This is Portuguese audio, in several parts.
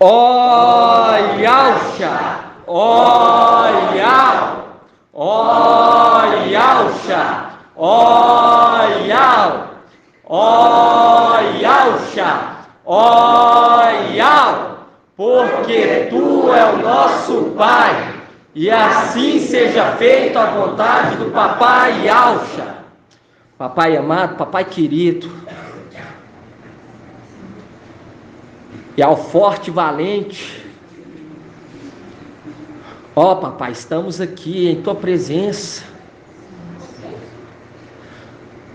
Ó Yauxa, ó Yau, ó Yauxa, ó Yau, ó Yauxa, ó Yau, porque Tu é o nosso Pai, e assim seja feita a vontade do Papai Yauxa. Papai amado, Papai querido, e ao forte e valente, ó Papai, estamos aqui em Tua presença.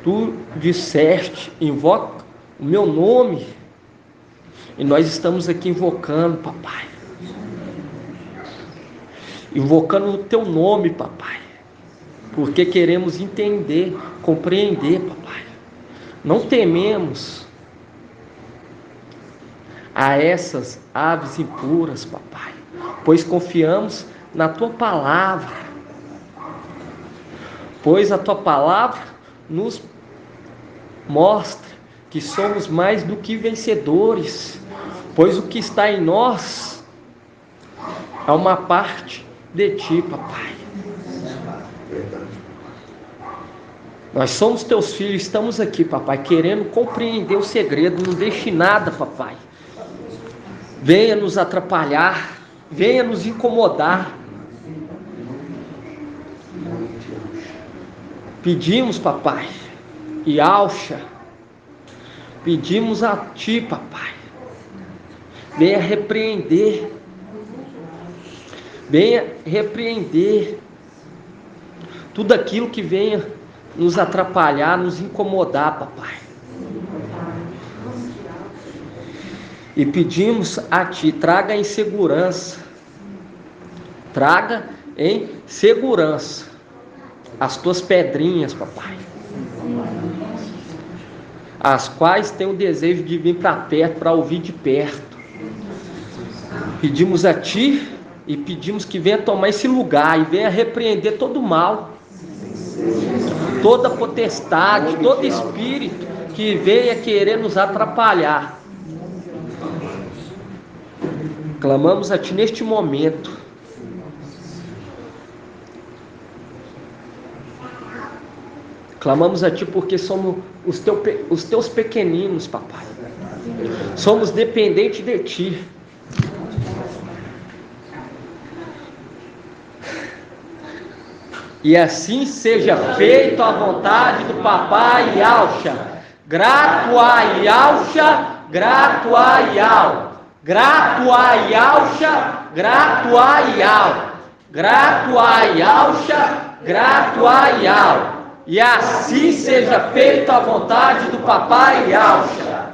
Tu disseste, invoca o meu nome, e nós estamos aqui invocando, Papai, invocando o Teu nome, Papai, porque queremos entender, compreender, Papai. Não tememos a essas aves impuras, Papai, pois confiamos na Tua palavra, pois a Tua palavra nos mostra que somos mais do que vencedores, pois o que está em nós é uma parte de Ti, Papai. Nós somos Teus filhos, estamos aqui, Papai, querendo compreender o segredo. Não deixe nada, Papai, venha nos atrapalhar, venha nos incomodar. Pedimos, Papai, Yauxa, pedimos a Ti, Papai, venha repreender tudo aquilo que venha nos atrapalhar, nos incomodar, Papai. E pedimos a Ti, traga em segurança as Tuas pedrinhas, Papai, as quais têm o desejo de vir para perto, para ouvir de perto. Pedimos a Ti e pedimos que venha tomar esse lugar e venha repreender todo o mal, toda potestade, todo espírito que venha querer nos atrapalhar. Clamamos a Ti neste momento. Clamamos a Ti porque somos os Teus pequeninos, Papai. Somos dependentes de Ti. E assim seja feita a vontade do Papai Yauxa. Grato a Yauxa, grato a Yau. Grato a Yauxa, grato a Yau. Grato a Yauxa, grato a Yau. E assim seja feita a vontade do Papai Yauxa.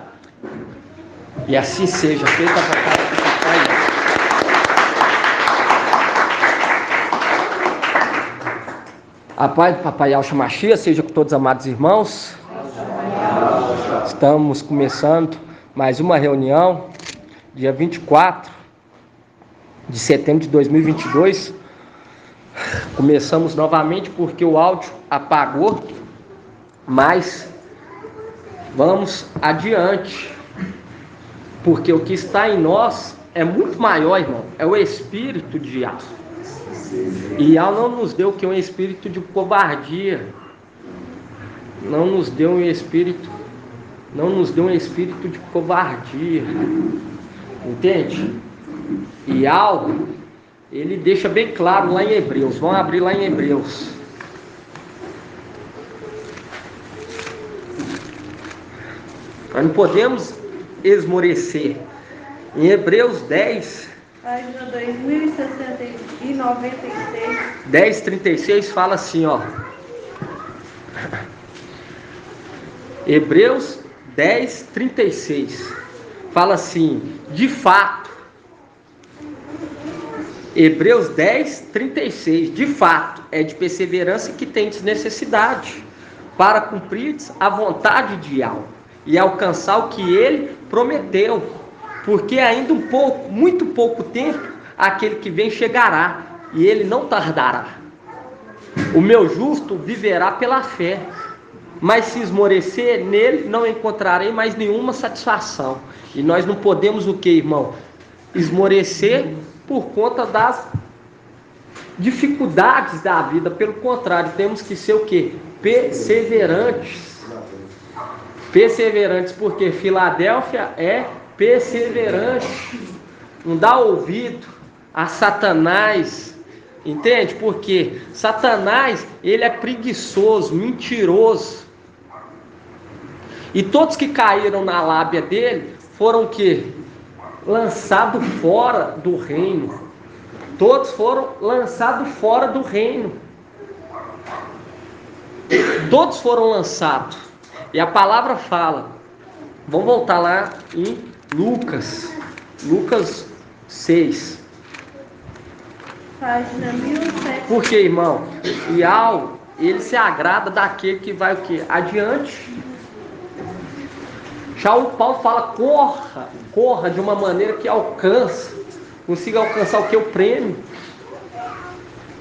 E assim seja feita a vontade do Papai Yauxa. A paz do Papai Yauxa Mashiach seja com todos os amados irmãos. Estamos começando mais uma reunião, dia 24 de setembro de 2022. Começamos novamente porque o áudio apagou, mas vamos adiante, porque o que está em nós é muito maior, irmão, é o espírito de Yau. E Yau não nos deu que um espírito de covardia, não nos deu um espírito de covardia, entende? E Yau, ele deixa bem claro lá em Hebreus. Vamos abrir lá em Hebreus. Nós não podemos esmorecer. Em Hebreus 10, página 2096. 10:36 fala assim, ó. Hebreus 10:36 fala assim, de fato. Hebreus 10:36, de fato, é de perseverança que tendes necessidade, para cumprir a vontade de Yau, e alcançar o que Ele prometeu, porque ainda muito pouco tempo, aquele que vem chegará, e Ele não tardará. O meu justo viverá pela fé, mas se esmorecer, nele não encontrarei mais nenhuma satisfação. E nós não podemos o que, irmão? esmorecer por conta das dificuldades da vida. Pelo contrário, temos que ser o quê? Perseverantes. Perseverantes, porque Filadélfia é perseverante. Não dá ouvido a Satanás, entende? Porque Satanás, ele é preguiçoso, mentiroso. E todos que caíram na lábia dele foram o quê? Lançados fora do reino. Todos foram lançados fora do reino. Todos foram lançados. E a palavra fala. Vamos voltar lá em Lucas. Lucas 6. Página 1700. Por que, irmão? Ial, ele se agrada daquele que vai o quê? Adiante. Já o Paulo fala, corra de uma maneira que alcança. Consiga alcançar o que? O prêmio.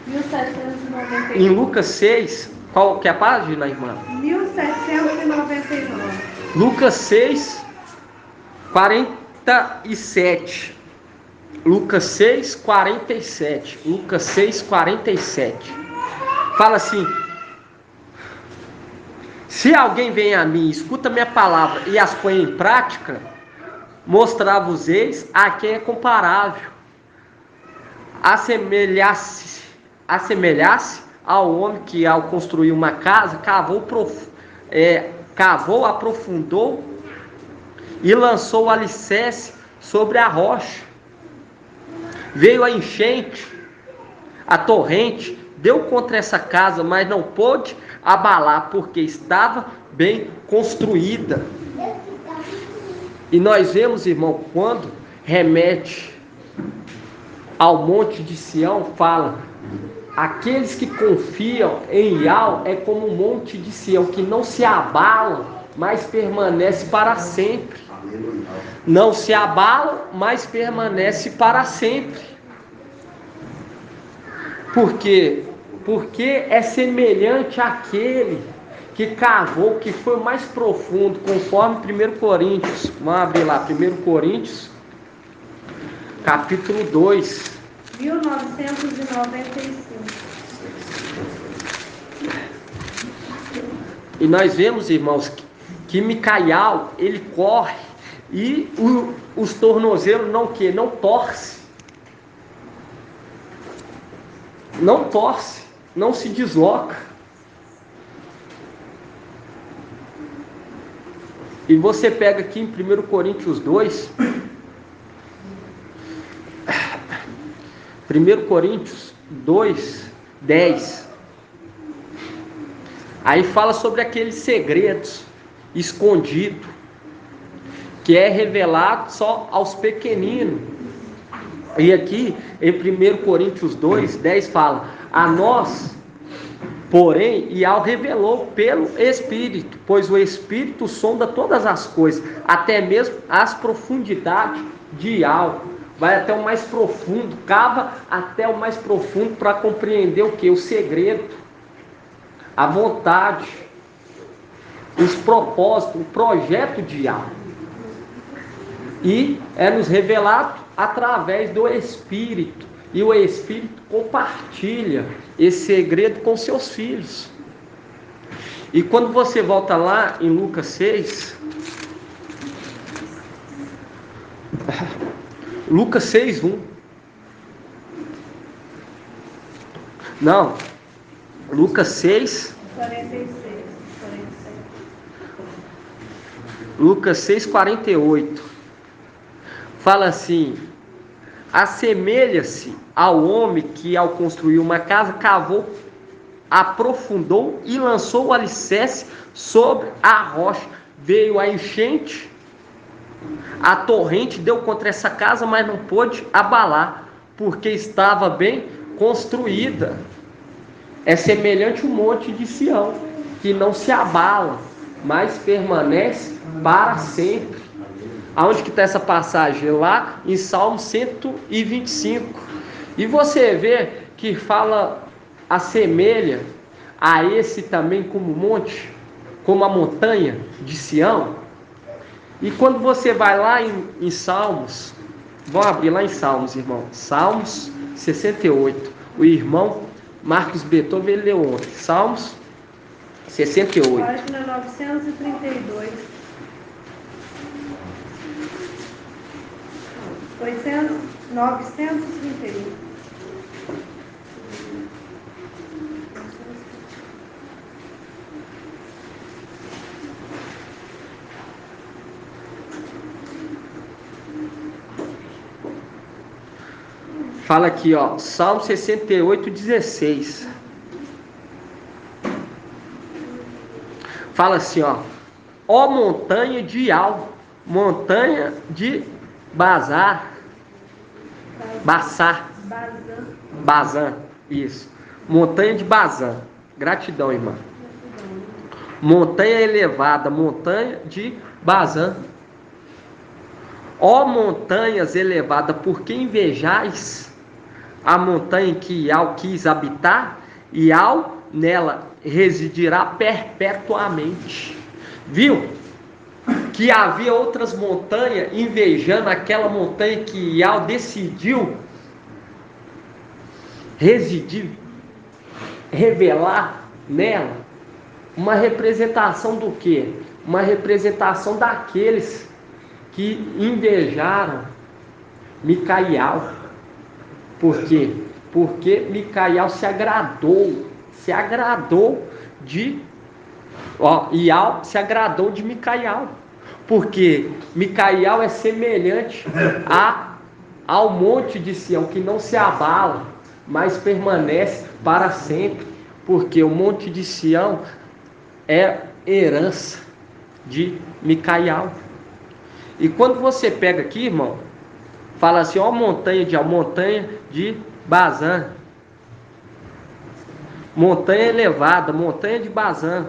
1799. Em Lucas 6, qual que é a página, irmã? 1799. Lucas 6, 47. Lucas 6, 47. Lucas 6, 47. Fala assim: se alguém vem a mim, escuta minha palavra e as põe em prática, mostrar-vos-eis a quem é comparável. Assemelhasse ao homem que, ao construir uma casa, cavou, aprofundou e lançou o alicerce sobre a rocha. Veio a enchente, a torrente, deu contra essa casa, mas não pôde abalar, porque estava bem construída. E nós vemos, irmão, quando remete ao monte de Sião, fala: aqueles que confiam em Ial é como o monte de Sião, que não se abala, mas permanece para sempre. Não se abala, mas permanece para sempre. Por quê? Porque é semelhante àquele que cavou, que foi o mais profundo, conforme 1 Coríntios. Vamos abrir lá, 1 Coríntios, capítulo 2. 1995. E nós vemos, irmãos, que Micaial, ele corre e os tornozelos não torce. Não torce, não se desloca. E você pega aqui em 1 Coríntios 2, 1 Coríntios 2, 10. Aí fala sobre aqueles segredos escondidos, que é revelado só aos pequeninos. E aqui em 1 Coríntios 2, 10 fala: a nós, porém, Ial revelou pelo Espírito, pois o Espírito sonda todas as coisas, até mesmo as profundidades de Ial. Vai até o mais profundo, cava até o mais profundo para compreender o que? O segredo, a vontade, os propósitos, o projeto de Ial. E é nos revelado através do Espírito. E o Espírito compartilha esse segredo com seus filhos. E quando você volta lá em Lucas 6, Lucas 6, 1. Não, Lucas 6, 46. Lucas 6, 48. Fala assim: assemelha-se ao homem que, ao construir uma casa, cavou, aprofundou e lançou o alicerce sobre a rocha. Veio a enchente, a torrente deu contra essa casa, mas não pôde abalar, porque estava bem construída. É semelhante ao monte de Sião, que não se abala, mas permanece para sempre. Aonde que está essa passagem? Lá em Salmo 125. E você vê que fala, assemelha a esse também como monte, como a montanha de Sião. E quando você vai lá em Salmos Vamos abrir lá em Salmos, irmão. Salmos 68. O irmão Marcos Beethoven leu ontem. Salmos 68. Página 932. 931. Fala aqui, ó, Salmo 68, 16. Fala assim, ó montanha de montanha de Bazar, Bazã, isso. Montanha de Bazã. Gratidão, irmã. Montanha elevada, montanha de Bazã. Ó montanhas elevadas, por que invejais a montanha em que Iau quis habitar? Iau nela residirá perpetuamente. Viu? Que havia outras montanhas invejando aquela montanha que Iau decidiu residir, revelar nela. Uma representação do quê? Uma representação daqueles que invejaram Micaial. Por quê? Porque Micaial se agradou de Iau se agradou de Micaial. Porque Micaial é semelhante ao monte de Sião, que não se abala, mas permanece para sempre. Porque o monte de Sião é herança de Micaial. E quando você pega aqui, irmão, fala assim, ó montanha de Bazã. Montanha elevada, montanha de Bazã.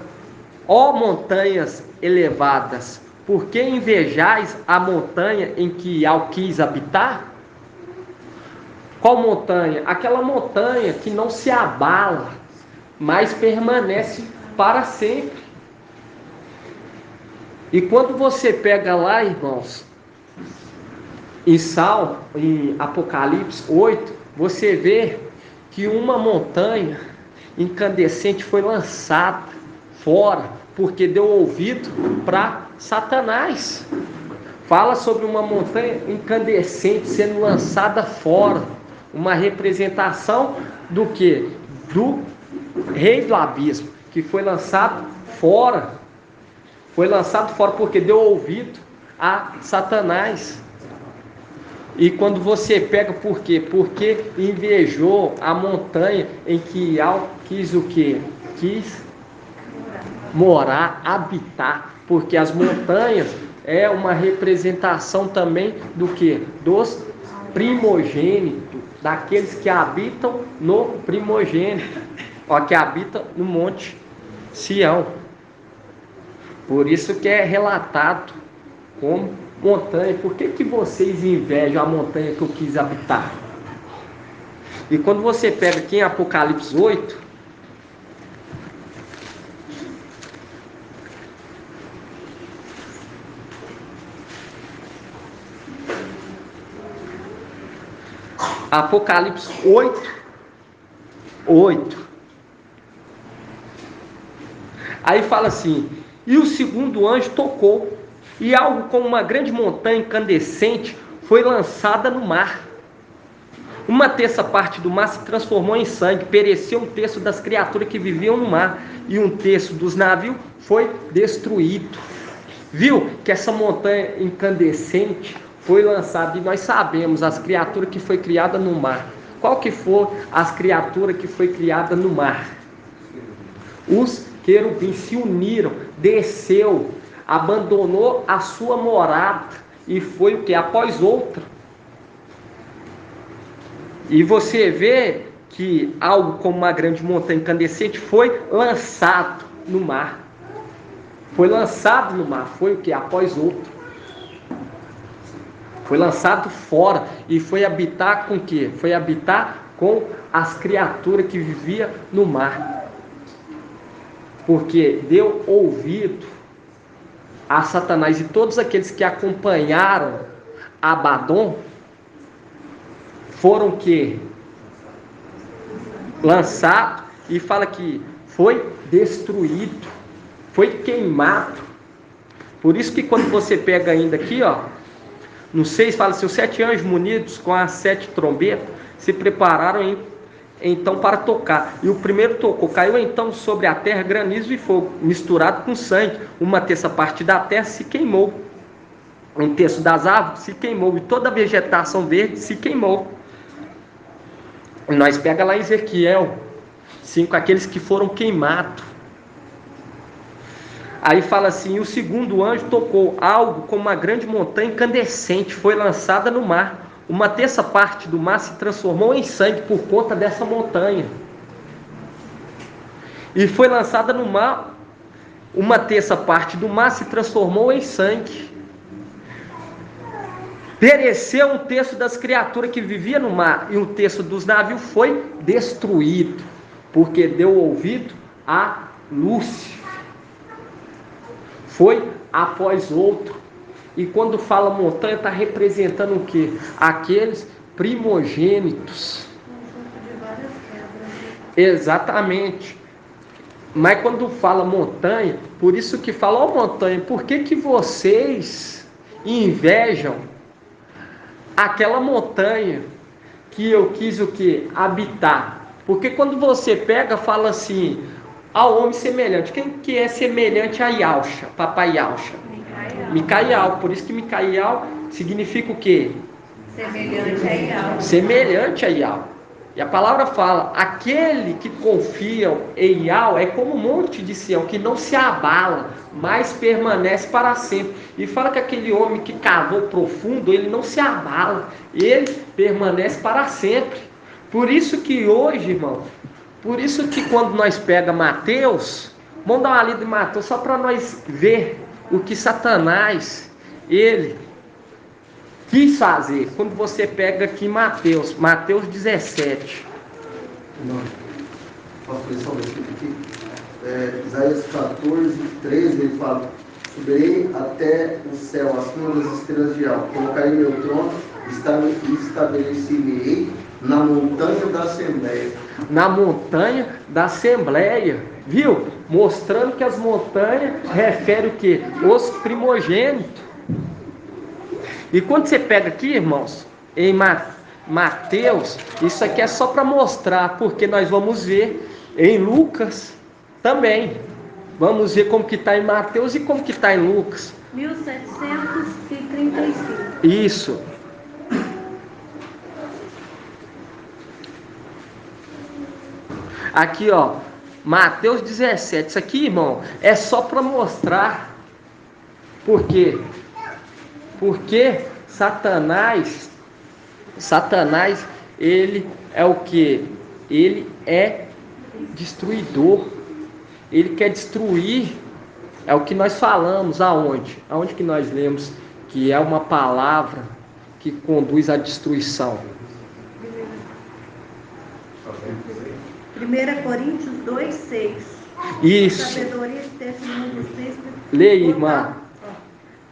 Ó montanhas elevadas, por que invejais a montanha em que Iau quis habitar? Qual montanha? Aquela montanha que não se abala, mas permanece para sempre. E quando você pega lá, irmãos, em Apocalipse 8, você vê que uma montanha incandescente foi lançada fora, porque deu ouvido para Satanás. Fala sobre uma montanha incandescente sendo lançada fora, uma representação do que? Do rei do abismo, que foi lançado fora. Foi lançado fora porque deu ouvido a Satanás. E quando você pega, por quê? Porque invejou a montanha em que Iau quis o quê? Quis morar, habitar. Porque as montanhas é uma representação também do quê? Dos primogênitos, daqueles que habitam no primogênito, que habitam no monte Sião. Por isso que é relatado como montanha. Por que vocês invejam a montanha que eu quis habitar? E quando você pega aqui em Apocalipse 8, Apocalipse 8. Aí fala assim, e o segundo anjo tocou, e algo como uma grande montanha incandescente foi lançada no mar. Uma terça parte do mar se transformou em sangue, pereceu um terço das criaturas que viviam no mar, e um terço dos navios foi destruído. Viu que essa montanha incandescente foi lançada, e nós sabemos as criaturas que foi criada no mar. Qual que foi as criaturas que foi criada no mar? Os querubins se uniram, desceu, abandonou a sua morada e foi o que? Após outra. E você vê que algo como uma grande montanha incandescente foi lançado no mar. Foi lançado no mar, foi o que? Após outro. Foi lançado fora e foi habitar com o quê? Foi habitar com as criaturas que viviam no mar. Porque deu ouvido a Satanás, e todos aqueles que acompanharam Abaddon foram o quê? Lançado, e fala que foi destruído, foi queimado. Por isso que quando você pega ainda aqui, ó, no 6 fala assim: os 7 anjos munidos com as 7 trombetas se prepararam então para tocar. E o primeiro tocou, caiu então sobre a terra granizo e fogo, misturado com sangue. Uma terça parte da terra se queimou, um terço das árvores se queimou, e toda a vegetação verde se queimou. E nós pega lá em Ezequiel 5, aqueles que foram queimados. Aí fala assim: o segundo anjo tocou, algo como uma grande montanha incandescente foi lançada no mar. Uma terça parte do mar se transformou em sangue por conta dessa montanha. E foi lançada no mar, uma terça parte do mar se transformou em sangue. Pereceu um terço das criaturas que viviam no mar, e um terço dos navios foi destruído, porque deu ouvido a Lúcifer. Foi após outro. E quando fala montanha, está representando o quê? Aqueles primogênitos. Exatamente. Mas quando fala montanha, por isso que fala: ó montanha, por que vocês invejam aquela montanha que eu quis o quê? Habitar? Porque quando você pega, fala assim: ao homem semelhante. Quem que é semelhante a Yalcha, papai Yalcha? Micael. Por isso que Micael significa o quê? Semelhante a Ial. Semelhante a Ial. E a palavra fala: aquele que confia em Ial é como um monte de Sião, que não se abala, mas permanece para sempre. E fala que aquele homem que cavou profundo, ele não se abala, ele permanece para sempre. Por isso que hoje, irmão, por isso que quando nós pega Mateus, vamos dar uma lida em Mateus, só para nós ver o que Satanás, ele quis fazer. Quando você pega aqui Mateus 17. Não. Posso ler só um versículo aqui? Isaías 14, 13, ele fala: subirei até o céu, acima das estrelas de alto, colocarei meu trono e estabelecerei na montanha da Assembleia. Na montanha da Assembleia, viu? Mostrando que as montanhas referem o quê? Os primogênitos. E quando você pega aqui, irmãos, em Mateus, isso aqui é só para mostrar, porque nós vamos ver em Lucas também. Vamos ver como que está em Mateus e como que está em Lucas. 1735. Isso. Aqui, ó, Mateus 17. Isso aqui, irmão, é só para mostrar. Por quê? Porque Satanás, ele é o quê? Ele é destruidor. Ele quer destruir. É o que nós falamos aonde? Aonde que nós lemos que é uma palavra que conduz à destruição? 1 Coríntios 2, 6. Isso. Sabedoria de testemunho dos príncipes. Lê aí, irmã.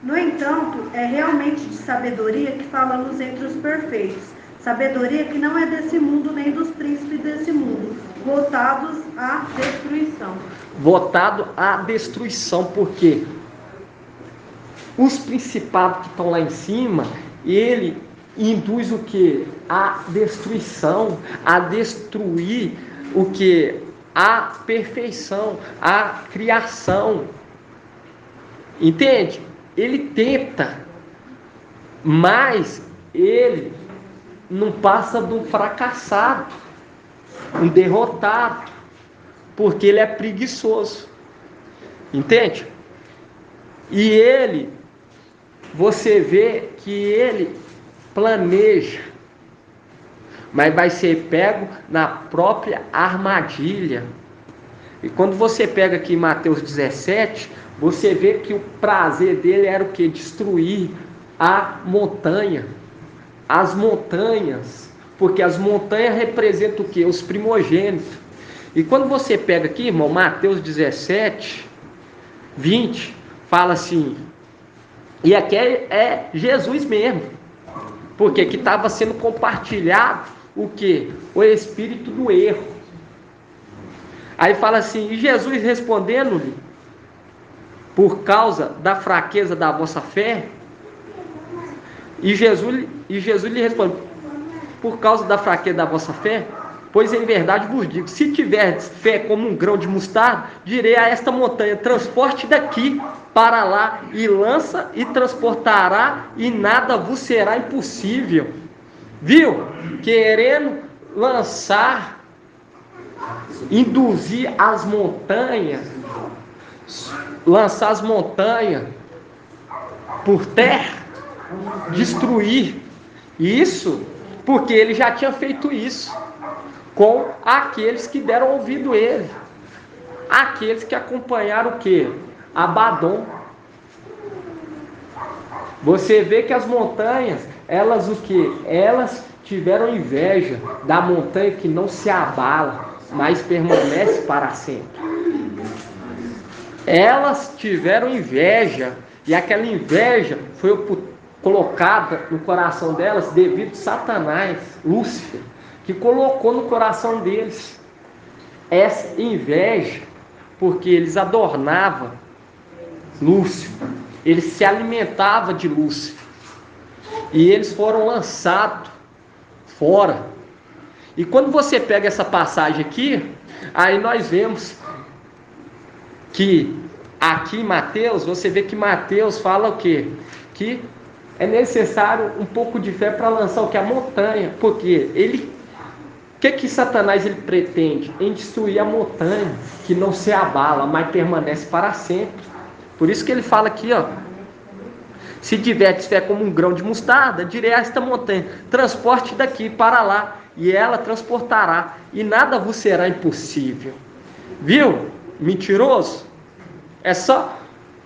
No entanto, é realmente de sabedoria que falamos entre os perfeitos. Sabedoria que não é desse mundo nem dos príncipes desse mundo, voltados à destruição. Voltado à destruição, porque os principados que estão lá em cima, ele induz o que? A destruição, a destruir o que? A perfeição, a criação. Entende? Ele tenta, mas ele não passa de um fracassado, um derrotado, porque ele é preguiçoso. Entende? E ele, você vê que ele planeja, mas vai ser pego na própria armadilha. E quando você pega aqui Mateus 17, você vê que o prazer dele era o que? Destruir a montanha, as montanhas, porque as montanhas representam o que? Os primogênitos. E quando você pega aqui, irmão, Mateus 17, 20, fala assim, e aqui é Jesus mesmo, Porque que estava sendo compartilhado o quê? O espírito do erro. Aí fala assim, e Jesus respondendo-lhe, por causa da fraqueza da vossa fé, e Jesus lhe responde, por causa da fraqueza da vossa fé, pois em verdade vos digo, se tiverdes fé como um grão de mostarda, direi a esta montanha, transporte daqui para lá, e lança e transportará, e nada vos será impossível. Viu? Querendo lançar, induzir as montanhas, lançar as montanhas por terra, destruir. Isso porque ele já tinha feito isso com aqueles que deram ouvido a ele, aqueles que acompanharam o quê? Abaddon. Você vê que as montanhas, elas o quê? Elas tiveram inveja da montanha que não se abala, mas permanece para sempre. Elas tiveram inveja, e aquela inveja foi colocada no coração delas devido a Satanás, Lúcifer, que colocou no coração deles essa inveja, porque eles adornavam Lúcifer, eles se alimentavam de Lúcifer, e eles foram lançados fora. E quando você pega essa passagem aqui, aí nós vemos que aqui em Mateus, você vê que Mateus fala o quê? Que é necessário um pouco de fé para lançar o que? A montanha, porque o que Satanás ele pretende? Em destruir a montanha, que não se abala, mas permanece para sempre. Por isso que ele fala aqui, ó, se tiverdes fé como um grão de mostarda, direi a esta montanha, transporte daqui para lá, e ela transportará, e nada vos será impossível. Viu? Mentiroso? É só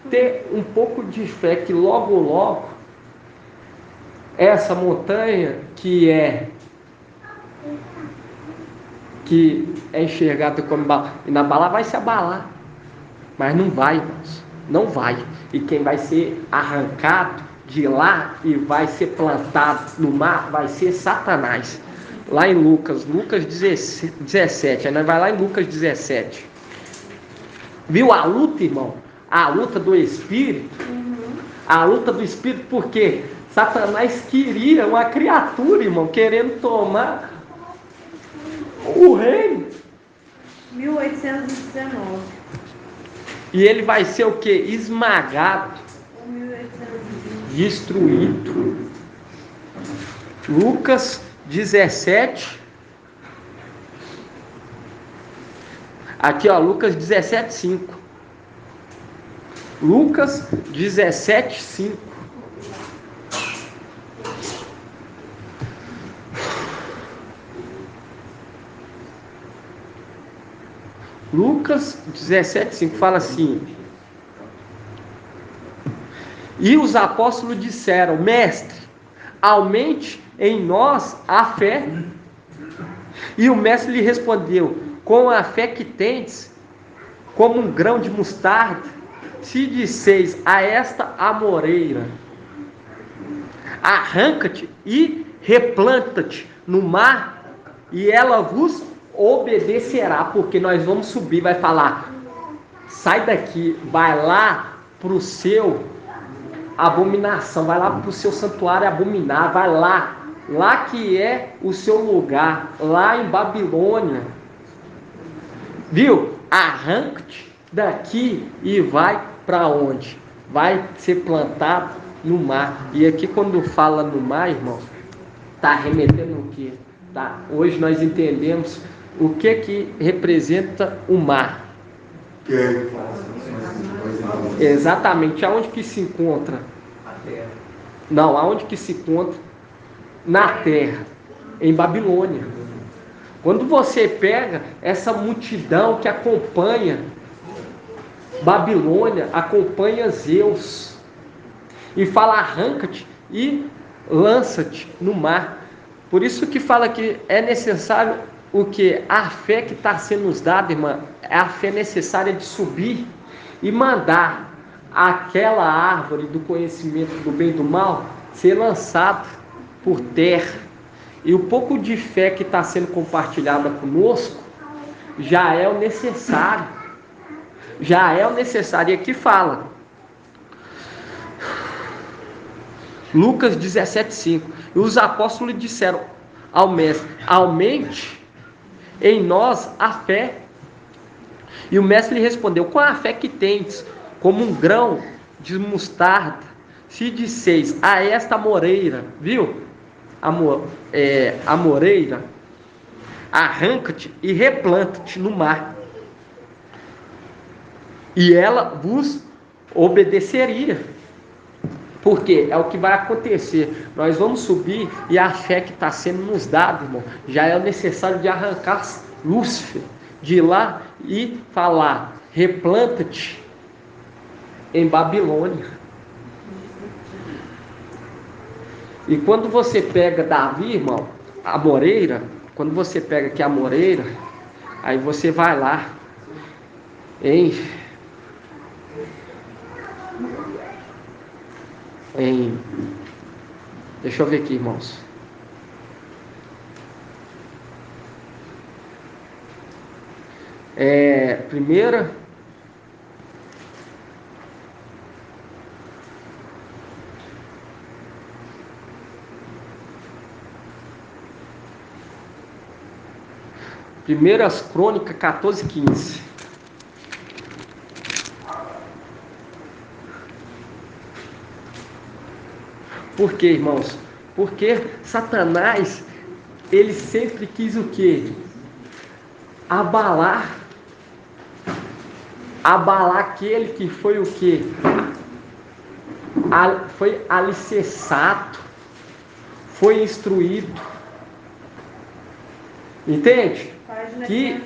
ter um pouco de fé que logo essa montanha que é enxergada como inabalável vai se abalar, mas não vai, irmãos, não vai. E quem vai ser arrancado de lá e vai ser plantado no mar vai ser Satanás. Lá em Lucas 17, aí nós vai lá em Lucas 17. Viu a luta, irmão? A luta do Espírito. A luta do Espírito, porque Satanás queria uma criatura, irmão, querendo tomar o reino. 1819. E ele vai ser o quê? Esmagado. 1820. Destruído. Lucas 17. Aqui, ó, Lucas 17, 5. Lucas 17, 5. Lucas 17, 5 fala assim: e os apóstolos disseram, mestre, aumente em nós a fé. E o mestre lhe respondeu, com a fé que tendes, como um grão de mostarda, se disseis a esta amoreira, arranca-te e replanta-te no mar, e ela vos obedecerá. Porque nós vamos subir, vai falar, sai daqui, vai lá para o seu abominação, vai lá para o seu santuário abominar, vai lá que é o seu lugar, lá em Babilônia. Viu? Arranca-te daqui e vai para onde? Vai ser plantado no mar. E aqui quando fala no mar, irmão, está remetendo o quê? Tá? Hoje nós entendemos o que representa o mar. Exatamente, aonde que se encontra? Não, aonde que se encontra? Na terra, em Babilônia. Quando você pega essa multidão que acompanha Babilônia, acompanha Zeus, e fala, arranca-te e lança-te no mar. Por isso que fala que é necessário o que? A fé que está sendo nos dada, irmã, é a fé necessária de subir e mandar aquela árvore do conhecimento do bem e do mal ser lançada por terra. E o pouco de fé que está sendo compartilhada conosco já é o necessário. Já é o necessário. E aqui fala, Lucas 17,5. E os apóstolos disseram ao mestre: aumente em nós a fé. E o mestre lhe respondeu: qual a fé que tendes? Como um grão de mostarda. Se disseis a esta moreira, viu? A moreira, arranca-te e replanta-te no mar, e ela vos obedeceria. Porque é o que vai acontecer. Nós vamos subir e a fé que está sendo nos dada, irmão, já é necessário de arrancar Lúcifer de ir lá e falar: replanta-te em Babilônia. E quando você pega Davi, irmão, a moreira, quando você pega aqui a moreira, aí você vai lá em deixa eu ver aqui, irmãos. Primeira Primeiras Crônicas 14:15. Por quê, irmãos? Porque Satanás, ele sempre quis o quê? Abalar aquele que foi o quê? Foi alicerçado, foi instruído. Entende? Que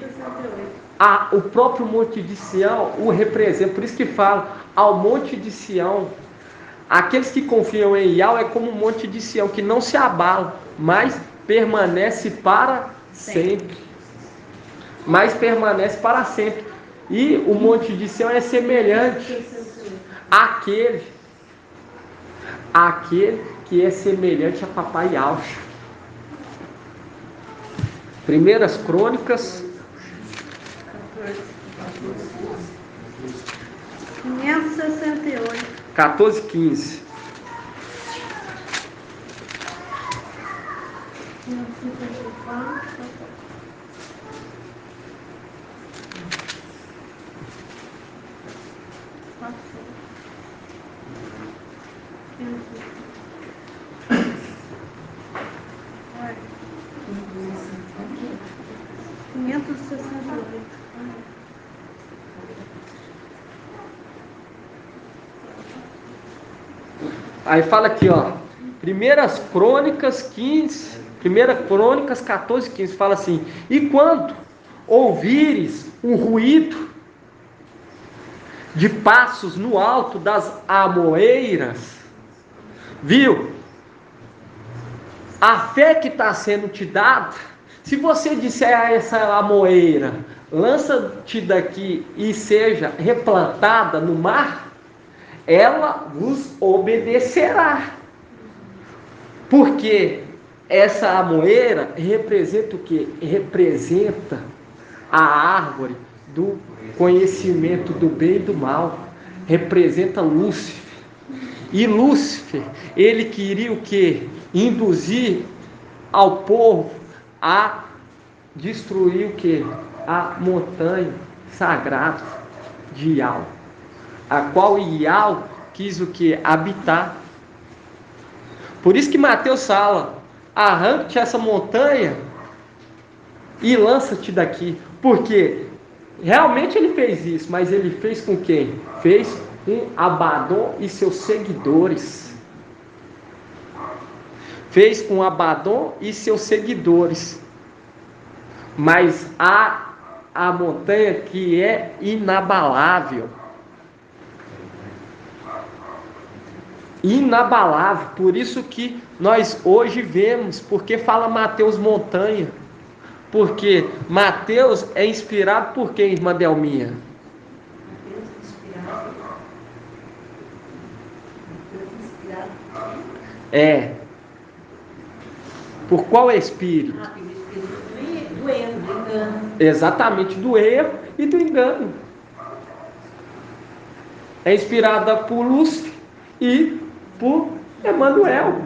o próprio Monte de Sião o representa. Por isso que fala ao Monte de Sião. Aqueles que confiam em Yahweh é como o Monte de Sião, que não se abala, mas permanece para sempre. Mas permanece para sempre. E o Monte de Sião é semelhante àquele que é semelhante a Papai Alcha. Primeiras Crônicas 568. 14:15. Aí fala aqui, ó, Primeiras Crônicas 15, Primeira Crônicas 14:15, fala assim: e quando ouvires o ruído de passos no alto das amoeiras, viu? A fé que está sendo te dada, se você disser a essa amoeira, lança-te daqui e seja replantada no mar, ela vos obedecerá. Porque essa amoeira representa o quê? Representa a árvore do conhecimento do bem e do mal. Representa Lúcifer. E Lúcifer, ele queria o quê? Induzir ao povo a destruir o quê? A montanha sagrada de Yahweh, a qual Yahweh quis o que? Habitar. Por isso que Mateus fala: arranque essa montanha e lança-te daqui. Porque realmente ele fez isso, mas ele fez com quem? Fez com Abadom e seus seguidores. Fez com Abadom e seus seguidores. Mas há a montanha que é inabalável. Inabalável. Por isso que nós hoje vemos, porque fala Mateus montanha. Porque Mateus é inspirado por quem, irmã Delminha? Por qual espírito? Pelo espírito do erro, do engano. Exatamente, do erro e do engano. É inspirada por Lúcifer e por Emanuel.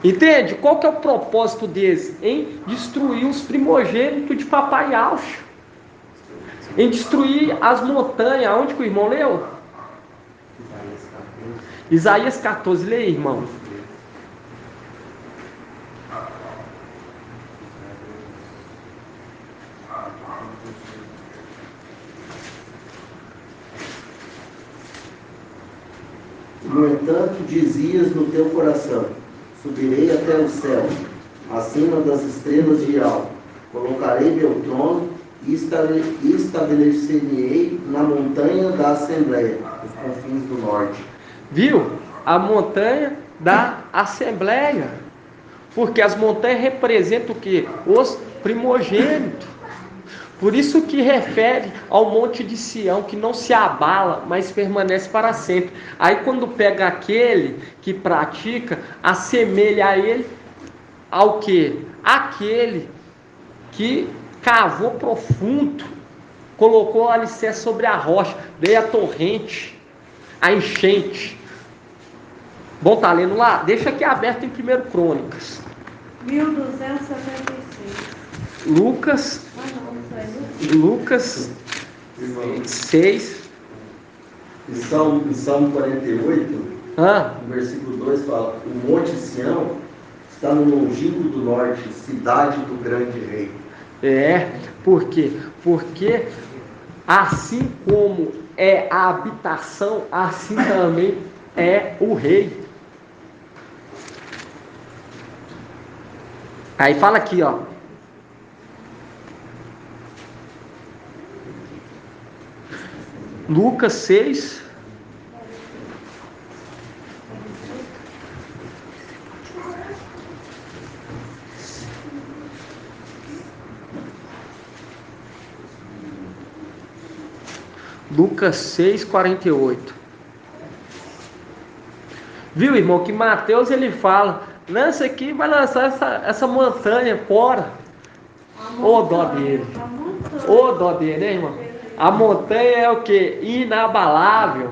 Entende? Qual que é o propósito deles? Em destruir os primogênitos de Papai Alcho. Em destruir as montanhas. Onde que o irmão leu? Isaías 14. Lê aí, irmão. No entanto, dizias no teu coração: subirei até o céu, acima das estrelas de alto. Colocarei meu trono e estabelecer-me-ei na montanha da Assembleia, nos confins do norte. Viu? A montanha da Assembleia. Porque as montanhas representam o quê? Os primogênitos. Por isso que refere ao monte de Sião, que não se abala, mas permanece para sempre. Aí quando pega aquele que pratica, assemelha a ele ao quê? Aquele que cavou profundo, colocou o alicerce sobre a rocha, veio a torrente, a enchente. Bom, tá lendo lá? Deixa aqui aberto em 1 Crônicas. 1276. Lucas Irmão, 6. em Salmo 48, Ah, no versículo 2 fala: o monte Sião está no longínquo do norte, cidade do grande rei. por quê? Porque assim como é a habitação, assim também é o rei. Aí fala aqui, ó. Lucas 6. Lucas 6, 48. Viu, irmão, que Mateus ele fala: lança aqui, vai lançar essa montanha fora. Ô dó dele. Ô dó dele, hein, irmão? A montanha é o que? Inabalável,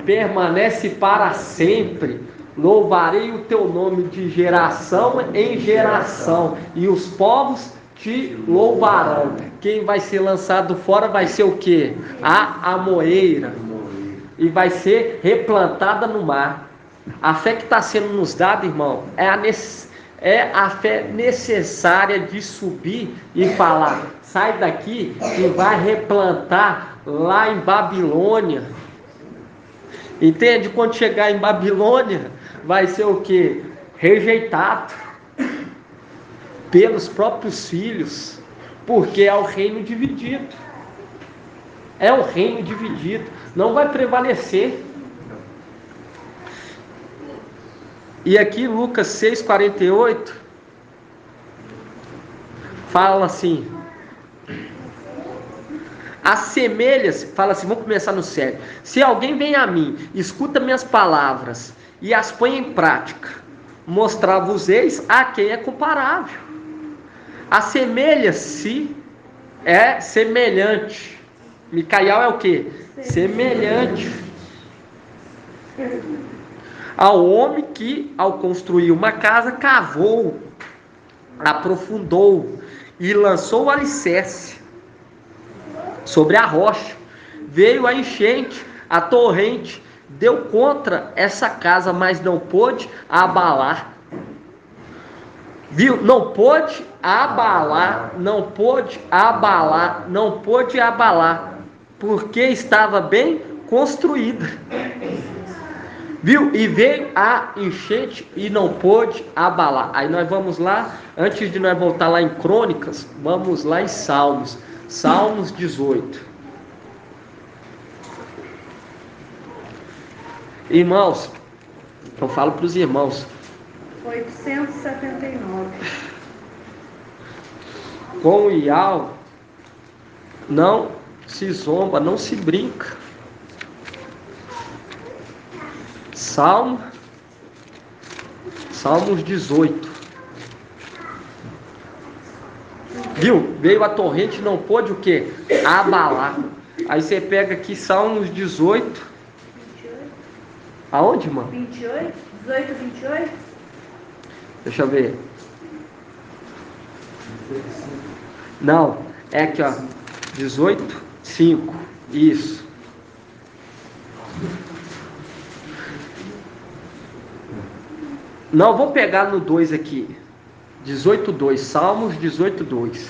permanece para sempre. Louvarei o teu nome de geração em geração, e os povos te louvarão. Quem vai ser lançado fora vai ser o que? A amoeira, e vai ser replantada no mar. A fé que está sendo nos dada, irmão, é a fé necessária de subir e falar: sai daqui e vai replantar lá em Babilônia. Entende? Quando chegar em Babilônia, vai ser o que? Rejeitado pelos próprios filhos, porque é o reino dividido. É o reino dividido, não vai prevalecer. E aqui Lucas 6,48 fala assim: assemelha-se, fala assim, vamos começar no sério. Se alguém vem a mim, escuta minhas palavras e as põe em prática, mostrar-vos-eis a quem é comparável. Assemelha-se é semelhante. Micael é o que? Semelhante ao homem que, ao construir uma casa, cavou, aprofundou e lançou o alicerce sobre a rocha. Veio a enchente, a torrente, deu contra essa casa, mas não pôde abalar. Viu? Não pôde abalar, não pôde abalar, não pôde abalar, porque estava bem construída. Viu? E veio a enchente e não pôde abalar. Aí nós vamos lá, antes de nós voltar lá em Crônicas, vamos lá em Salmos. Salmos 18. Irmãos, eu falo para os irmãos. 879. Com o Ial não se zomba, não se brinca. Salmo Salmos 18. Viu? Veio a torrente, não pôde o quê? Abalar. Aí você pega aqui Salmos 18. 28. Aonde, mano? 28? 18, 28? Deixa eu ver. Não, é aqui, ó. 18, 5. Isso. Não, vamos pegar no 2 aqui. 18:2, Salmos 18:2.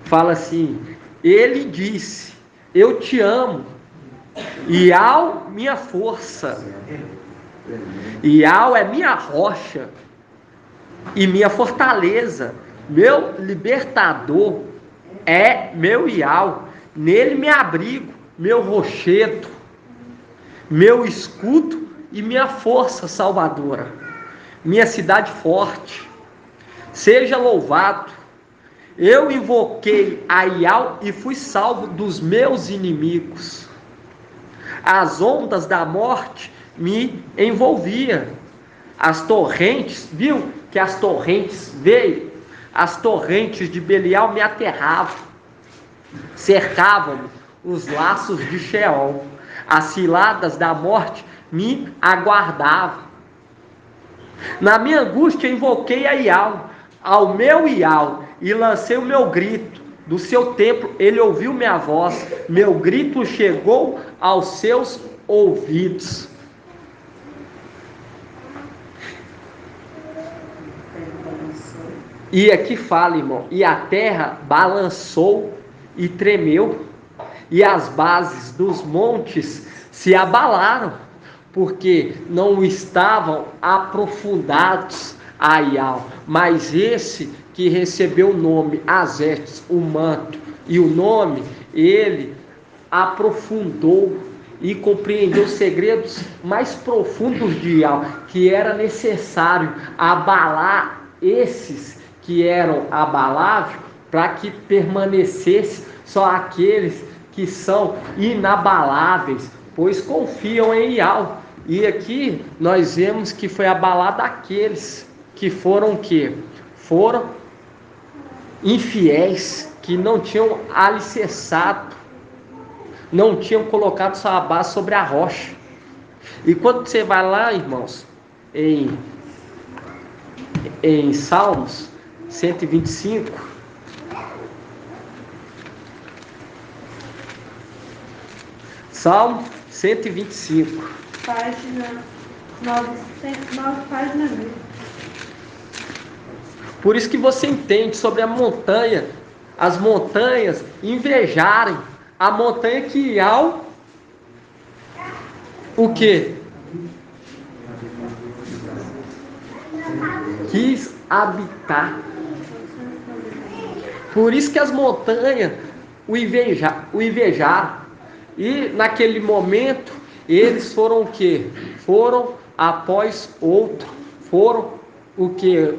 Fala assim: Ele disse: Eu te amo, Iau minha força, Iau é minha rocha e minha fortaleza, meu libertador é meu Iau, nele me abrigo, meu rochedo, meu escudo e minha força salvadora, minha cidade forte. Seja louvado. Eu invoquei a Iau e fui salvo dos meus inimigos. As ondas da morte me envolviam. As torrentes, viu que as torrentes veio? As torrentes de Belial me aterravam. Cercavam-me os laços de Sheol. As ciladas da morte me aguardavam. Na minha angústia invoquei a Iau, ao meu Iau, e lancei o meu grito. Do seu templo ele ouviu minha voz, meu grito chegou aos seus ouvidos. E aqui fala, irmão, e a terra balançou e tremeu, e as bases dos montes se abalaram, porque não estavam aprofundados a Iau, mas esse que recebeu o nome Azestes, o manto, e o nome, ele aprofundou e compreendeu os segredos mais profundos de Iau, que era necessário abalar esses que eram abaláveis, para que permanecesse só aqueles que são inabaláveis, pois confiam em Iau. E aqui nós vemos que foi abalado aqueles que foram o quê? Foram infiéis, que não tinham alicerçado, não tinham colocado sua base sobre a rocha. E quando você vai lá, irmãos, em Salmos 125, Salmo 125, Página 9, página 1000. Por isso que você entende sobre a montanha, as montanhas invejarem a montanha que Iau, o quê? Quis habitar. Por isso que as montanhas o invejaram. E naquele momento, eles foram o quê? Foram após outro. Foram o quê?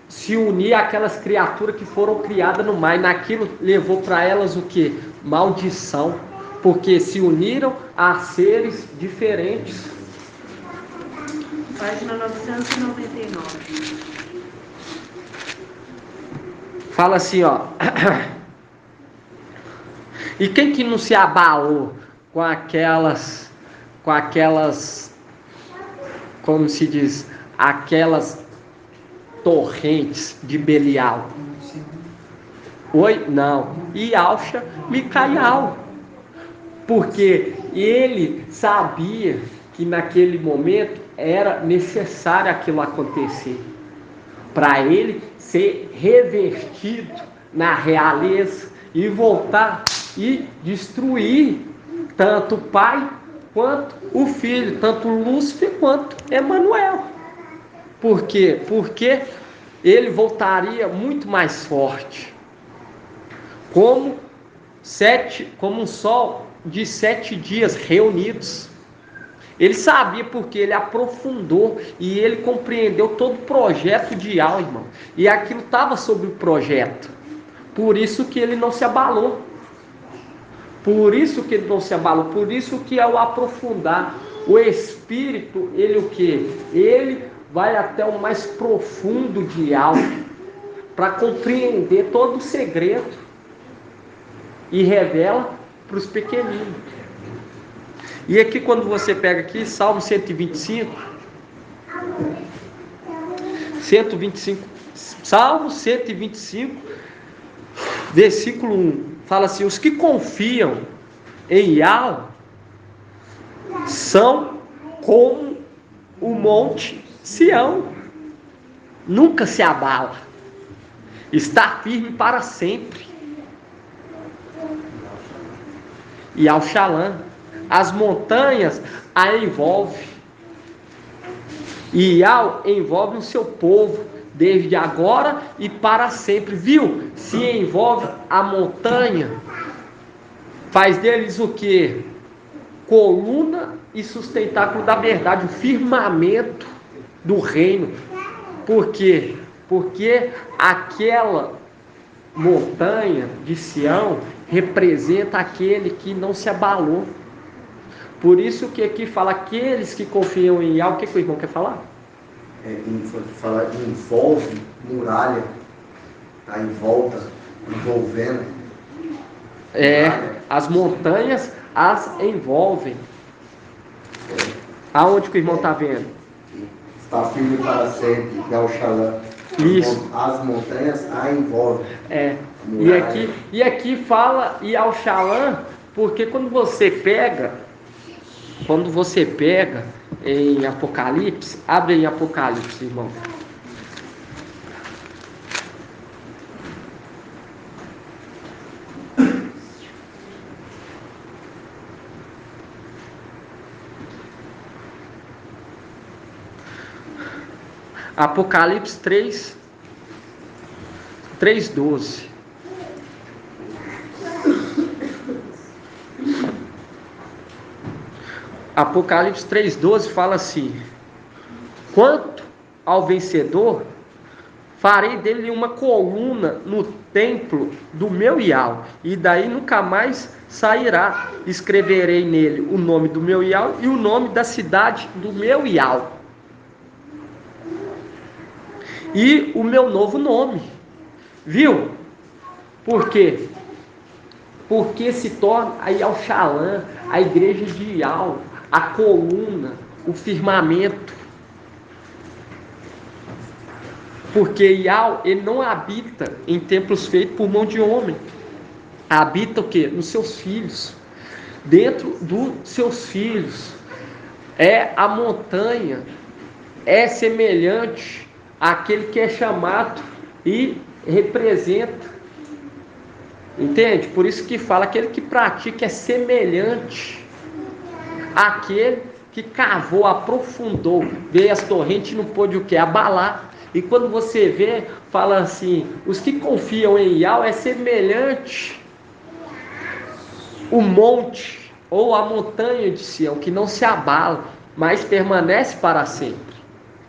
Se unir àquelas criaturas que foram criadas no mar. E naquilo levou para elas o quê? Maldição. Porque se uniram a seres diferentes. Página 999. Fala assim, ó. E quem que não se abalou com aquelas, como se diz, aquelas torrentes de Belial? Oi? Não. Iauxa, Micaial. Porque ele sabia que naquele momento era necessário aquilo acontecer. Para ele ser revestido na realeza e voltar e destruir tanto o pai quanto o filho, tanto Lúcifer quanto Emanuel. Por quê? Porque ele voltaria muito mais forte, como um sol de 7 dias reunidos. Ele sabia, porque ele aprofundou e ele compreendeu todo o projeto de Iau, irmão. E aquilo estava sobre o projeto. Por isso que ele não se abalou. Por isso que ele não se abalou. Por isso que ao aprofundar, o Espírito espírito, ele o quê? Ele vai até o mais profundo de algo para compreender todo o segredo e revela para os pequeninos. E aqui quando você pega aqui Salmo 125, Salmo 125, versículo 1, fala assim: os que confiam em Yahweh são como o monte Sião, nunca se abala, está firme para sempre. E ao Shalom, as montanhas a envolve, e Yahweh envolve o seu povo, desde agora e para sempre. Viu? Se envolve a montanha, faz deles o que? Coluna e sustentáculo da verdade, o firmamento do reino. Por quê? Porque aquela montanha de Sião representa aquele que não se abalou. Por isso que aqui fala aqueles que confiam em Yahweh. O que o irmão quer falar? Fala envolve, muralha, tá em volta, envolvendo. As montanhas as envolvem. Aonde que o irmão está vendo? Está firme para sempre, Yahweh Shalom. Isso. As montanhas a envolvem. E aqui fala Yahweh Shalom, porque quando você pega em Apocalipse, abre em Apocalipse, irmão. Apocalipse 3:12. Apocalipse 3:12 fala assim: quanto ao vencedor, farei dele uma coluna no templo do meu Yahweh, e daí nunca mais sairá. Escreverei nele o nome do meu Yahweh e o nome da cidade do meu Yahweh, e o meu novo nome. Viu? Por quê? Porque se torna aí ao Shalom, a igreja de Yahweh, a coluna, o firmamento. Porque Yahweh, ele não habita em templos feitos por mão de homem. Habita o quê? Nos seus filhos. Dentro dos seus filhos. A montanha é semelhante àquele que é chamado e representa. Entende? Por isso que fala, aquele que pratica é semelhante àquele que cavou, aprofundou, veio as torrentes e não pôde o que? Abalar. E quando você vê, fala assim, os que confiam em Yahweh é semelhante o monte ou a montanha de Sião, que não se abala, mas permanece para sempre.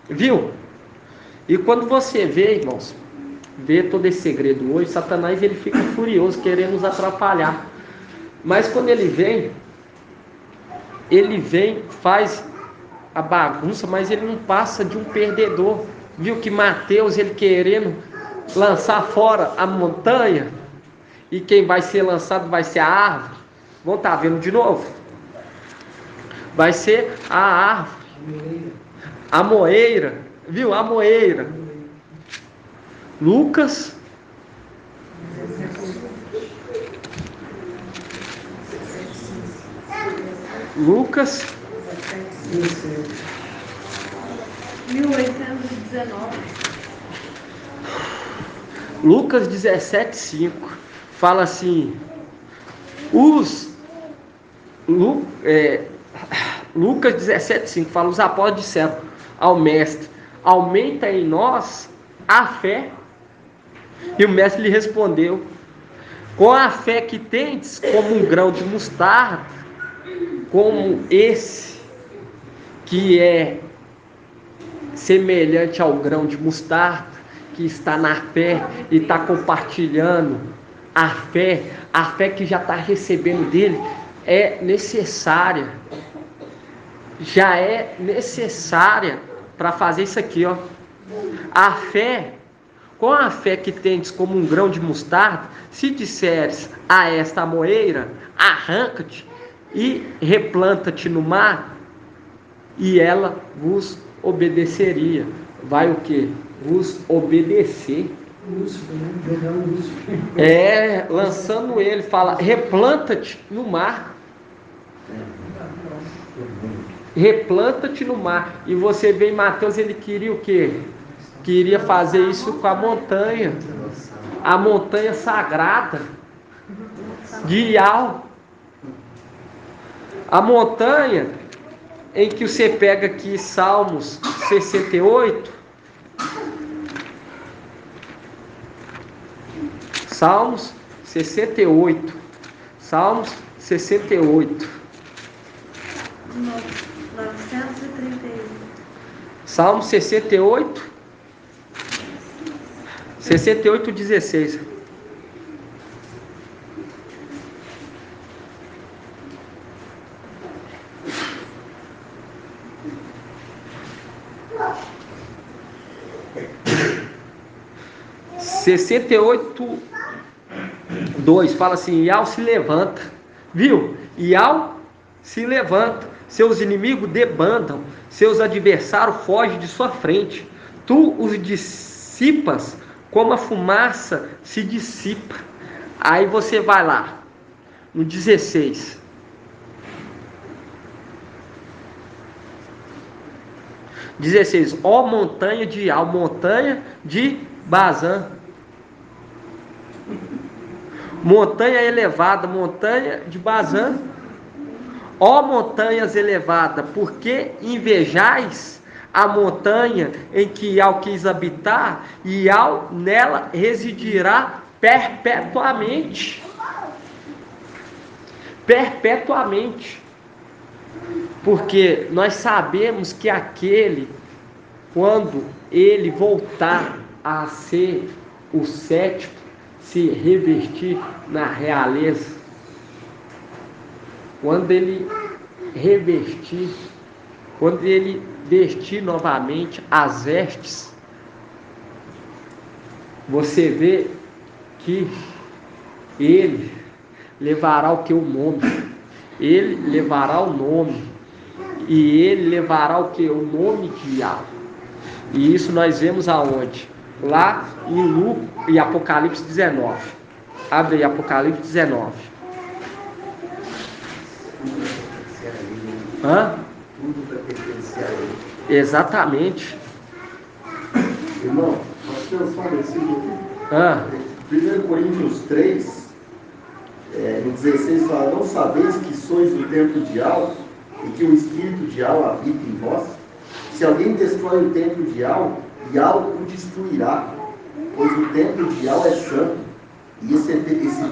Viu? E quando você vê, irmãos, vê todo esse segredo hoje, Satanás ele fica furioso, querendo nos atrapalhar. Mas quando ele vem, faz a bagunça, mas ele não passa de um perdedor. Viu que Mateus, ele querendo lançar fora a montanha, e quem vai ser lançado vai ser a árvore. Vão estar vendo de novo? Vai ser a árvore, a moeira, viu? A moeira. Lucas 1819. Lucas 17:5 fala assim: Lucas 17:5 fala: os apóstolos disseram ao mestre, aumenta em nós a fé. E o mestre lhe respondeu: com a fé que tendes, como um grão de mostarda, como esse que é semelhante ao grão de mostarda, que está na fé e está compartilhando a fé que já está recebendo dele, é necessária já é necessária para fazer isso aqui, ó. A fé, com a fé que tendes como um grão de mostarda, se disseres a esta amoeira, arranca-te e replanta-te no mar, e ela vos obedeceria. Vai o quê? Vos obedecer. Lançando ele, fala, replanta-te no mar. Replanta-te no mar. E você vê em Mateus, ele queria o quê? Queria fazer isso com a montanha sagrada de Ial. A montanha em que você pega aqui Salmos 68. Salmos 68. Salmos 68. 931. Salmos 68. 68, 16. Sessenta e oito, 2, fala assim, Ial se levanta, viu? Ial se levanta, seus inimigos debandam, seus adversários fogem de sua frente, tu os dissipas como a fumaça se dissipa. Aí você vai lá, no 16. Ó montanha de Ial, montanha de Bazã. Montanha elevada, montanha de Bazã. Ó montanhas elevadas, por que invejais a montanha em que Ial quis habitar? E Ial nela residirá perpetuamente. Perpetuamente. Porque nós sabemos que aquele, quando ele voltar a ser o sétimo, se revestir na realeza, quando ele revestir, quando ele vestir novamente as vestes, você vê que ele levará o que? O nome. Ele levará o nome. E ele levará o que? O nome de Ial. E isso nós vemos aonde? Lá em Apocalipse 19. Abre aí Apocalipse 19. Tudo para pertencer a ele. Exatamente. Irmão, nós temos só um versículo aqui. 1 Coríntios 3, no 16, fala, não sabeis que sois o templo de Ial e que o Espírito de Ial habita em vós? Se alguém destrói o templo de Ial, Ial o destruirá, pois o templo de Ial é santo, e esse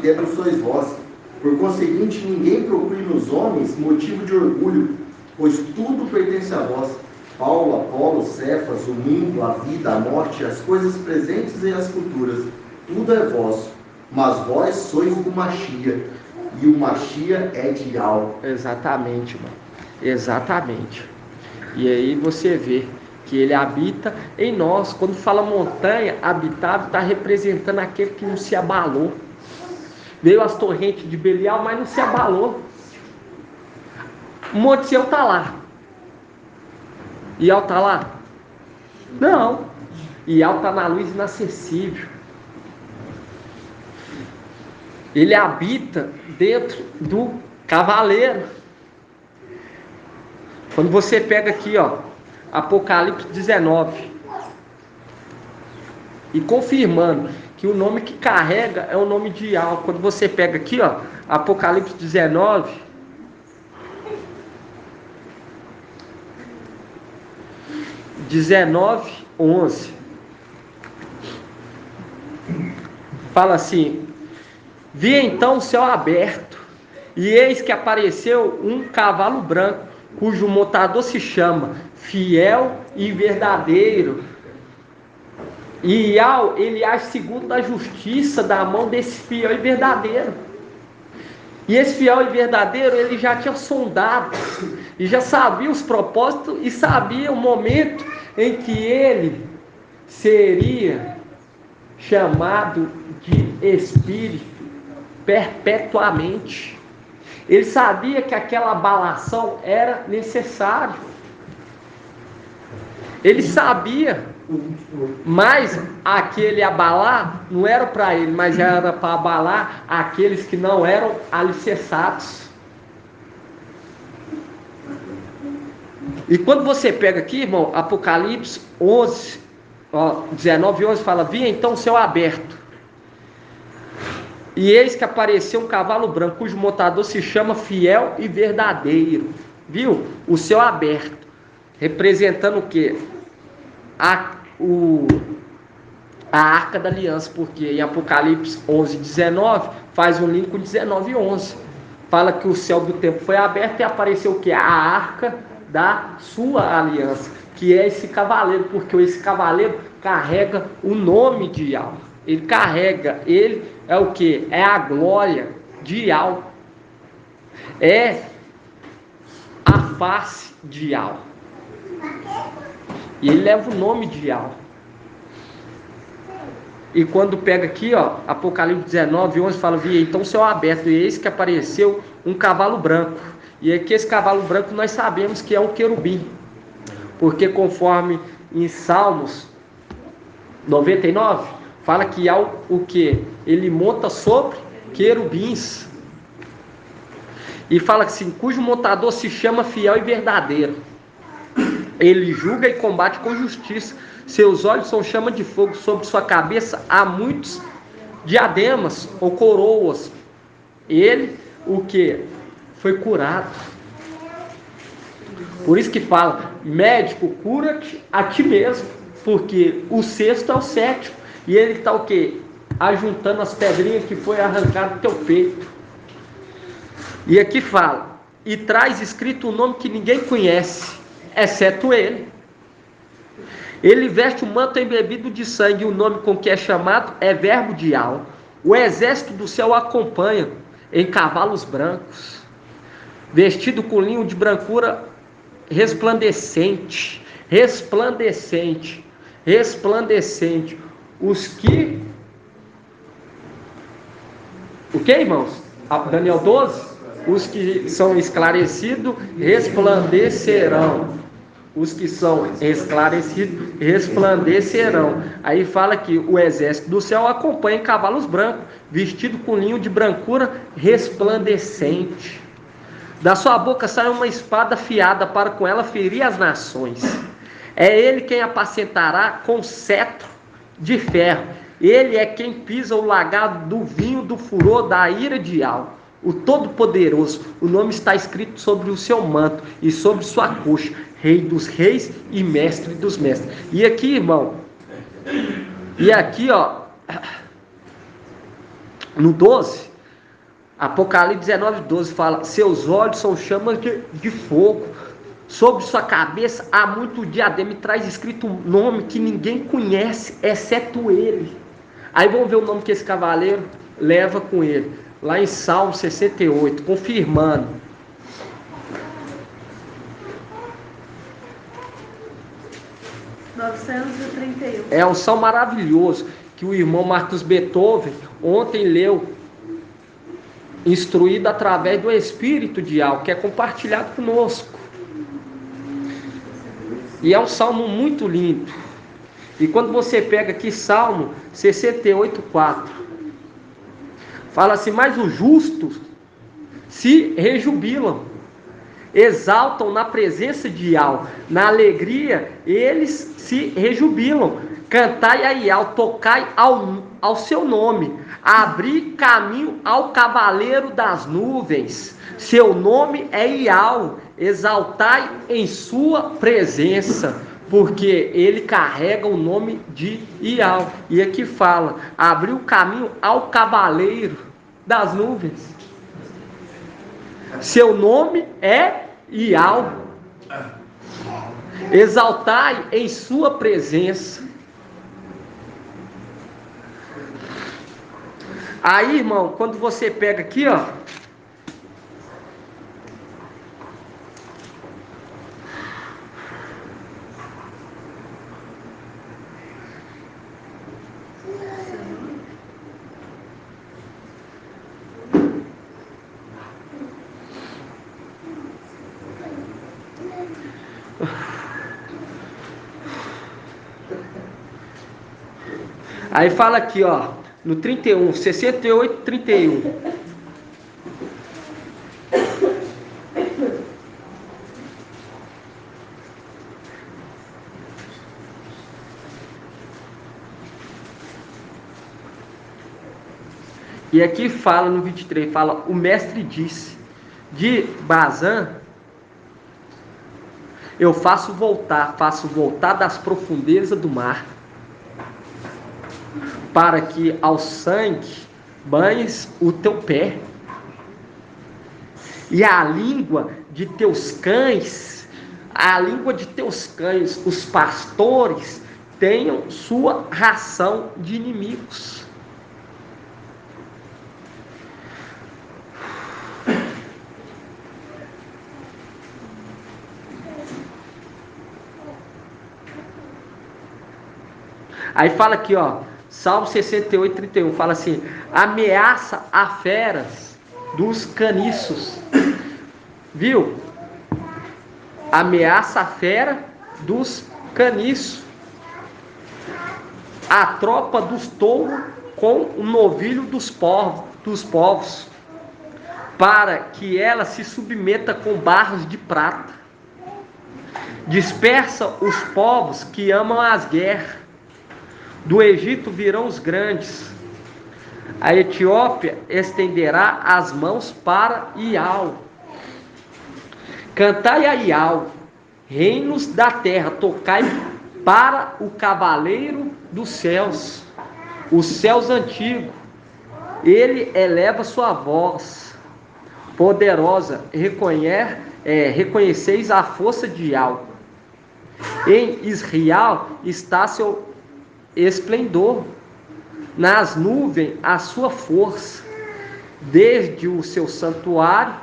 templo sois vós. Por conseguinte, ninguém procure nos homens motivo de orgulho, pois tudo pertence a vós. Paulo, Apolo, Cefas, o mundo, a vida, a morte, as coisas presentes e as futuras, tudo é vosso, mas vós sois do Machia, e o Machia é de Ial. Exatamente, mano. Exatamente. E aí você vê que ele habita em nós. Quando fala montanha habitável, está representando aquele que não se abalou. Veio as torrentes de Belial, mas não se abalou. O Monte Sião está lá. Ial está lá? Não. Ial está na luz inacessível. Ele habita dentro do cavaleiro. Quando você pega aqui, ó, Apocalipse 19, e confirmando que o nome que carrega é o nome de Ial. Quando você pega aqui, ó, Apocalipse 19, (19, 11), fala assim: vi então o céu aberto, e eis que apareceu um cavalo branco, cujo montador se chama Fiel e Verdadeiro. E Ial, ele age segundo a justiça da mão desse fiel e verdadeiro. E esse fiel e verdadeiro, ele já tinha sondado e já sabia os propósitos e sabia o momento em que ele seria chamado de Espírito perpetuamente. Ele sabia que aquela abalação era necessária. Ele sabia, mas aquele abalar não era para ele, mas era para abalar aqueles que não eram alicerçados. E quando você pega aqui, irmão, Apocalipse 11, 19 e 11 fala: vi então o céu aberto, e eis que apareceu um cavalo branco, cujo montador se chama Fiel e Verdadeiro. Viu? O céu aberto, representando o quê? A Arca da Aliança, porque em Apocalipse 11, 19 faz um link com 19 e 11. Fala que o céu do templo foi aberto e apareceu o quê? A Arca da sua aliança, que é esse cavaleiro, porque esse cavaleiro carrega o nome de Yahweh. Ele carrega, ele é o que? É a glória de Yahweh. É a face de Yahweh. E ele leva o nome de Yahweh. E quando pega aqui, Apocalipse 19, 11, fala: vi então o céu aberto, e eis que apareceu um cavalo branco. E aqui esse cavalo branco nós sabemos que é um querubim. Porque conforme em Salmos 99, fala que há o que? Ele monta sobre querubins. E fala assim: cujo montador se chama Fiel e Verdadeiro. Ele julga e combate com justiça. Seus olhos são chama de fogo. Sobre sua cabeça há muitos diademas ou coroas. Ele, o que? Foi curado. Por isso que fala: médico, cura-te a ti mesmo. Porque o sexto é o sétimo. E ele está o que? Ajuntando as pedrinhas que foi arrancado do teu peito. E aqui fala: e traz escrito um nome que ninguém conhece, exceto ele. Ele veste um manto embebido de sangue, e o nome com que é chamado é Verbo de Yahweh. O exército do céu o acompanha em cavalos brancos, vestido com linho de brancura resplandecente, resplandecente, resplandecente. Os que... O que, irmãos? Daniel 12? Os que são esclarecidos resplandecerão. Os que são esclarecidos resplandecerão. Aí fala que o exército do céu acompanha em cavalos brancos, vestido com linho de brancura resplandecente. Da sua boca sai uma espada afiada para com ela ferir as nações. É ele quem apacentará com cetro de ferro. Ele é quem pisa o lagar do vinho do furor da ira de Yahweh, o Todo-Poderoso. O nome está escrito sobre o seu manto e sobre sua coxa: Rei dos Reis e Mestre dos Mestres. E aqui, irmão, e aqui, no 12, Apocalipse 19, 12 fala: seus olhos são chamas de fogo, sobre sua cabeça há muito diadema, e traz escrito um nome que ninguém conhece, exceto ele. Aí vamos ver o nome que esse cavaleiro leva com ele, lá em Salmo 68, confirmando. É um salmo maravilhoso que o irmão Marcos Beethoven ontem leu, instruído através do Espírito de Yahweh, que é compartilhado conosco. E é um salmo muito lindo. E quando você pega aqui Salmo 68, 4, fala assim: mas os justos se rejubilam, exaltam na presença de Yahweh, na alegria eles se rejubilam. Cantai a Yahweh, tocai ao seu nome, abri caminho ao cavaleiro das nuvens. Seu nome é Yahweh, exaltai em sua presença, porque ele carrega o nome de Yahweh. E aqui fala: abriu caminho ao cavaleiro das nuvens. Seu nome é Yahweh. Exaltai em sua presença. Aí, irmão, quando você pega aqui, Aí fala aqui, ó, no 31, 68, 31. E aqui fala no 23, fala, o mestre disse, de Bazã, eu faço voltar das profundezas do mar, para que ao sangue banhes o teu pé, e a língua de teus cães, os pastores, tenham sua ração de inimigos. Aí fala aqui, ó, Salmo 68, 31, fala assim, ameaça a feras dos caniços, viu? Ameaça a fera dos caniços, a tropa dos touros com o novilho dos povos, para que ela se submeta com barras de prata. Dispersa os povos que amam as guerras. Do Egito virão os grandes. A Etiópia estenderá as mãos para Ial. Cantai a Ial, reinos da terra, tocai para o cavaleiro dos céus, os céus antigos. Ele eleva sua voz poderosa, reconheceis a força de Ial. Em Israel está seu esplendor, nas nuvens a sua força, desde o seu santuário.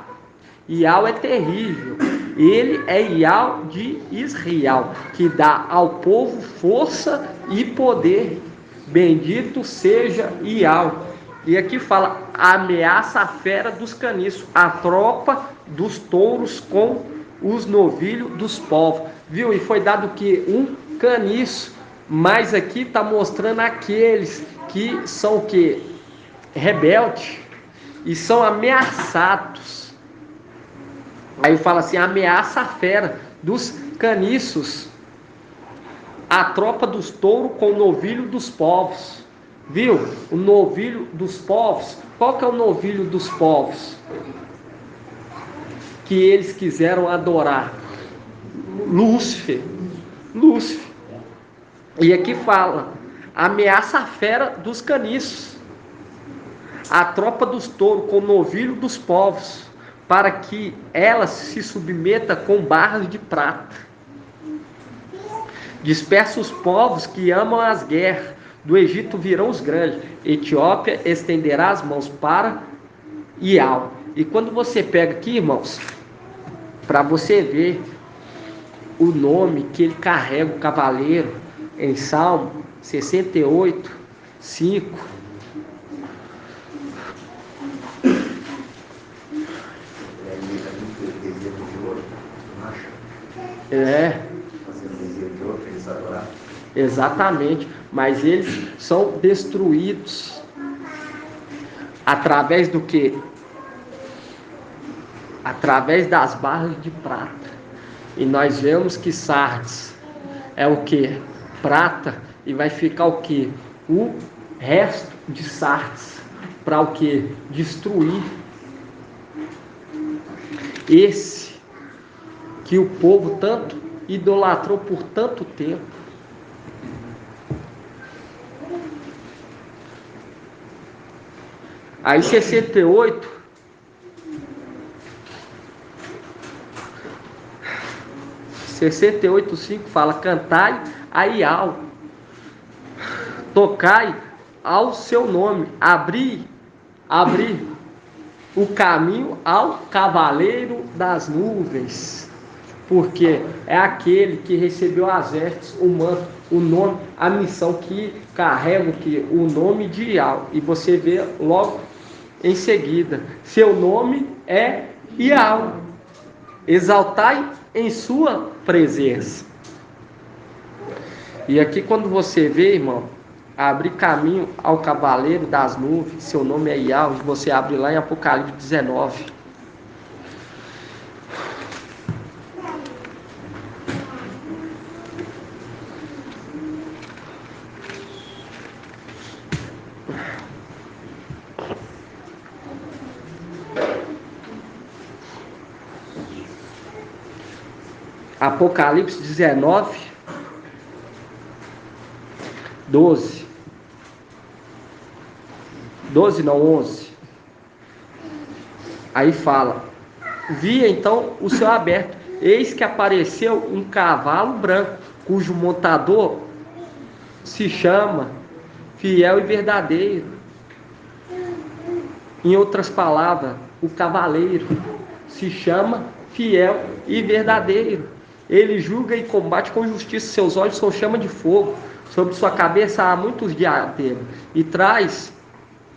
Ial é terrível, ele é Ial de Israel, que dá ao povo força e poder. Bendito seja Ial. E aqui fala, ameaça a fera dos caniços, a tropa dos touros com os novilhos dos povos. Viu? E foi dado que um caniço. Mas aqui está mostrando aqueles que são o quê? Rebeldes e são ameaçados. Aí fala assim, ameaça a fera dos caniços, a tropa dos touros com o novilho dos povos. Viu? O novilho dos povos. Qual que é o novilho dos povos? Que eles quiseram adorar. Lúcifer. E aqui fala, ameaça a fera dos caniços, a tropa dos touros com o novilho dos povos, para que ela se submeta com barras de prata. Dispersa os povos que amam as guerras, do Egito virão os grandes, Etiópia estenderá as mãos para Ial. E quando você pega aqui, irmãos, para você ver o nome que ele carrega, o cavaleiro, em Salmo 68, 5. Exatamente. Mas eles são destruídos através do quê? Através das barras de prata. E nós vemos que Sardes é o quê? Prata, e vai ficar o que? O resto de Sardes, para o que? Destruir esse que o povo tanto idolatrou por tanto tempo. Aí 68, (68, 5) fala, cantai a Ial, tocai ao seu nome, abri o caminho ao cavaleiro das nuvens, porque é aquele que recebeu as vestes, o manto, o nome, a missão, que carrega o nome de Ial. E você vê logo em seguida, seu nome é Ial, exaltai em sua presença. E aqui quando você vê, irmão, abrir caminho ao cavaleiro das nuvens, seu nome é Yahweh, você abre lá em Apocalipse 19. Apocalipse 19, 12. 12 não, 11. Aí fala: vi então o céu aberto, eis que apareceu um cavalo branco, cujo montador se chama Fiel e Verdadeiro. Em outras palavras, o cavaleiro se chama Fiel e Verdadeiro. Ele julga e combate com justiça, seus olhos são chama de fogo, sobre sua cabeça há muitos diademas, e traz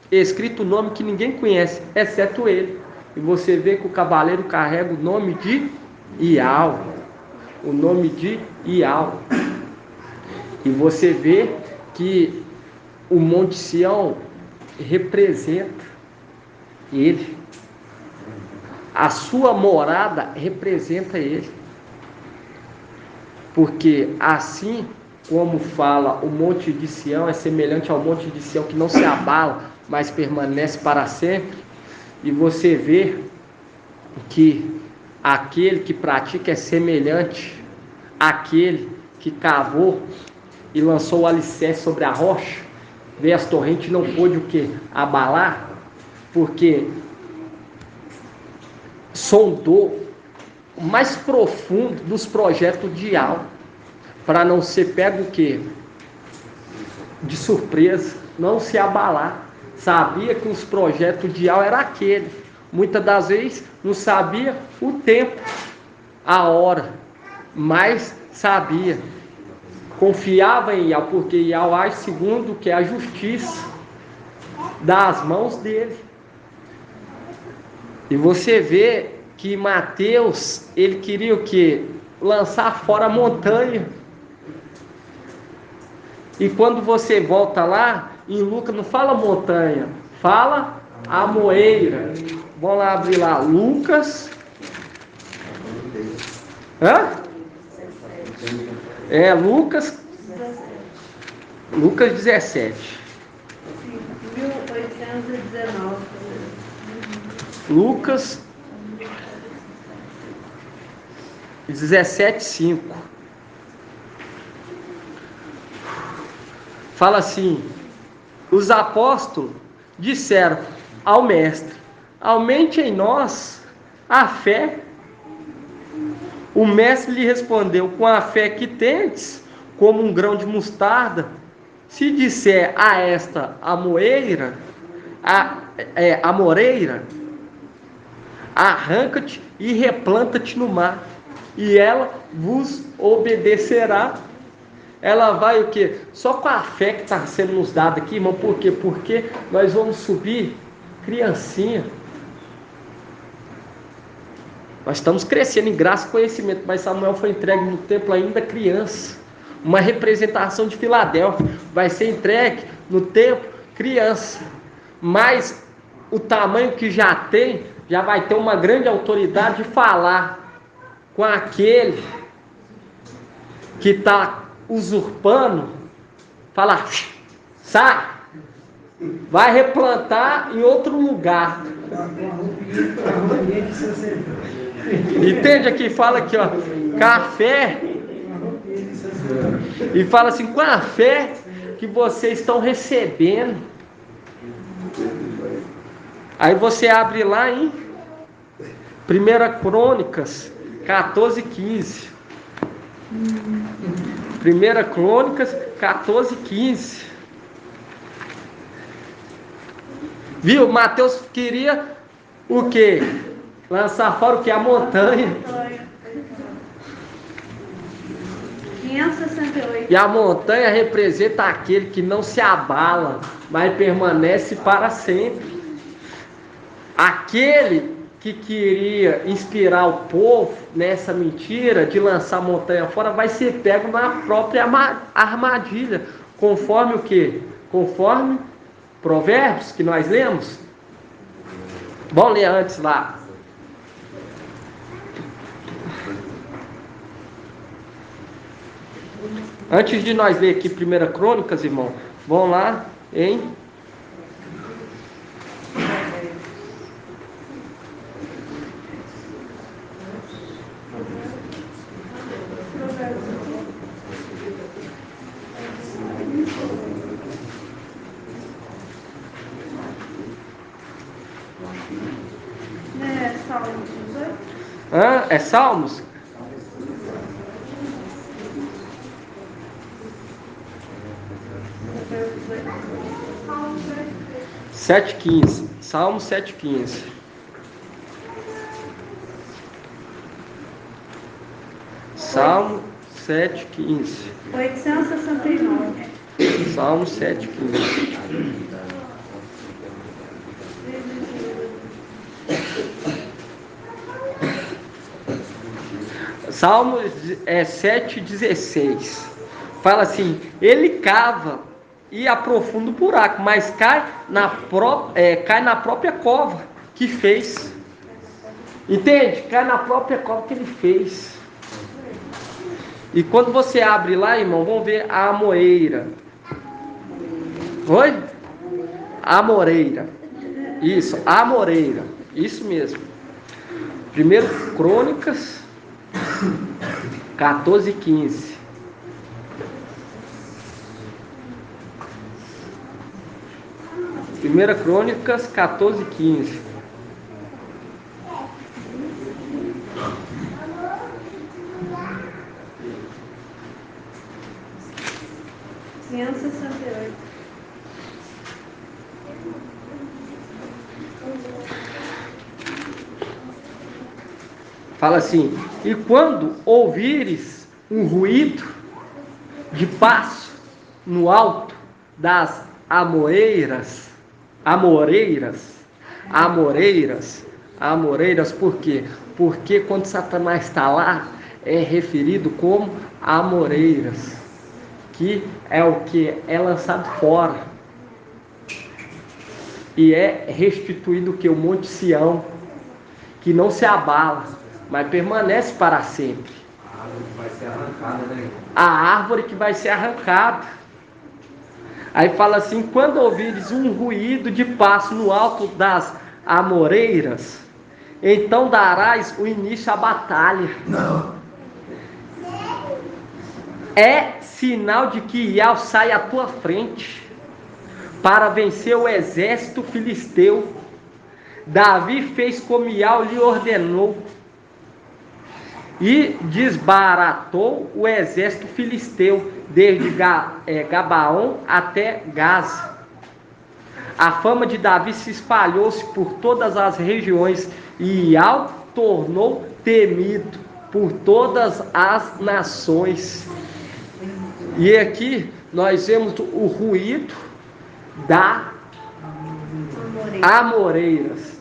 escrito o nome que ninguém conhece, exceto ele. E você vê que o cavaleiro carrega o nome de Yahweh, o nome de Yahweh. E você vê que o Monte Sião representa ele, a sua morada representa ele, porque assim como fala o Monte de Sião é semelhante ao Monte de Sião que não se abala, mas permanece para sempre. E você vê que aquele que pratica é semelhante àquele que cavou e lançou o alicerce sobre a rocha. Vê, as torrentes não pôde o quê? Abalar, porque sondou o mais profundo dos projetos de Yahweh, para não ser pego o quê? De surpresa, não se abalar. Sabia que os projetos de Yahweh era aquele. Muitas das vezes não sabia o tempo, a hora, mas sabia. Confiava em Yahweh, porque Yahweh age segundo o que é a justiça das mãos dele. E você vê que Mateus, ele queria o quê? Lançar fora a montanha. E quando você volta lá, em Lucas não fala montanha, fala amoeira. Vamos lá abrir lá, Lucas. Lucas 17. 1819. Lucas 17:5. Fala assim: os apóstolos disseram ao mestre: aumente em nós a fé. O mestre lhe respondeu: com a fé que tendes, como um grão de mostarda, se disser a esta amoreira, arranca-te e replanta-te no mar, e ela vos obedecerá. Ela vai o quê? Só com a fé que está sendo nos dada aqui, irmão. Por quê? Porque nós vamos subir criancinha. Nós estamos crescendo em graça e conhecimento, mas Samuel foi entregue no templo ainda criança. Uma representação de Filadélfia vai ser entregue no templo criança. Mas o tamanho que já tem, já vai ter uma grande autoridade de falar com aquele que está usurpando, falar: sai, vai replantar em outro lugar. Entende aqui? Fala aqui, ó, café. E fala assim: com a fé que vocês estão recebendo. Aí você abre lá em 1 Crônicas 14:15. 1 Crônicas 14:15. Viu? Mateus queria o quê? Lançar fora o que? A montanha. 568. E a montanha representa aquele que não se abala, mas permanece para sempre. Aquele que queria inspirar o povo nessa mentira de lançar a montanha fora vai ser pego na própria armadilha. conforme o quê? Conforme Provérbios que nós lemos. Vamos ler antes lá. Antes de nós ler aqui 1 Crônicas, irmão, vamos lá em Salmos 18. É Salmos? Salmos 7,15. Salmo 7,15. Salmo 7,15. 869. Salmo 7,15. Salmo 7,16. Fala assim: ele cava e aprofunda o buraco, mas cai na própria cova que fez. Entende? Cai na própria cova que ele fez. E quando você abre lá, irmão, vamos ver a amoeira. Oi? Amoreira. Isso, amoreira. Isso mesmo. 1 Crônicas 14:15. Primeira Crônicas 14:15. Fala assim: e quando ouvires um ruído de passo no alto das amoreiras, por quê? Porque quando Satanás está lá, é referido como amoreiras, que é o que? É lançado fora. E é restituído o que? O Monte Sião, que não se abala, mas permanece para sempre. A árvore que vai ser arrancada, né? A árvore que vai ser arrancada. Aí fala assim: quando ouvires um ruído de passo no alto das amoreiras, então darás o início à batalha. Não. É sinal de que Iau sai à tua frente para vencer o exército filisteu. Davi fez como Iau lhe ordenou e desbaratou o exército filisteu desde Gabaon até Gaza. A fama de Davi se espalhou-se por todas as regiões e Iau tornou temido por todas as nações. E aqui nós vemos o ruído da amoreiras,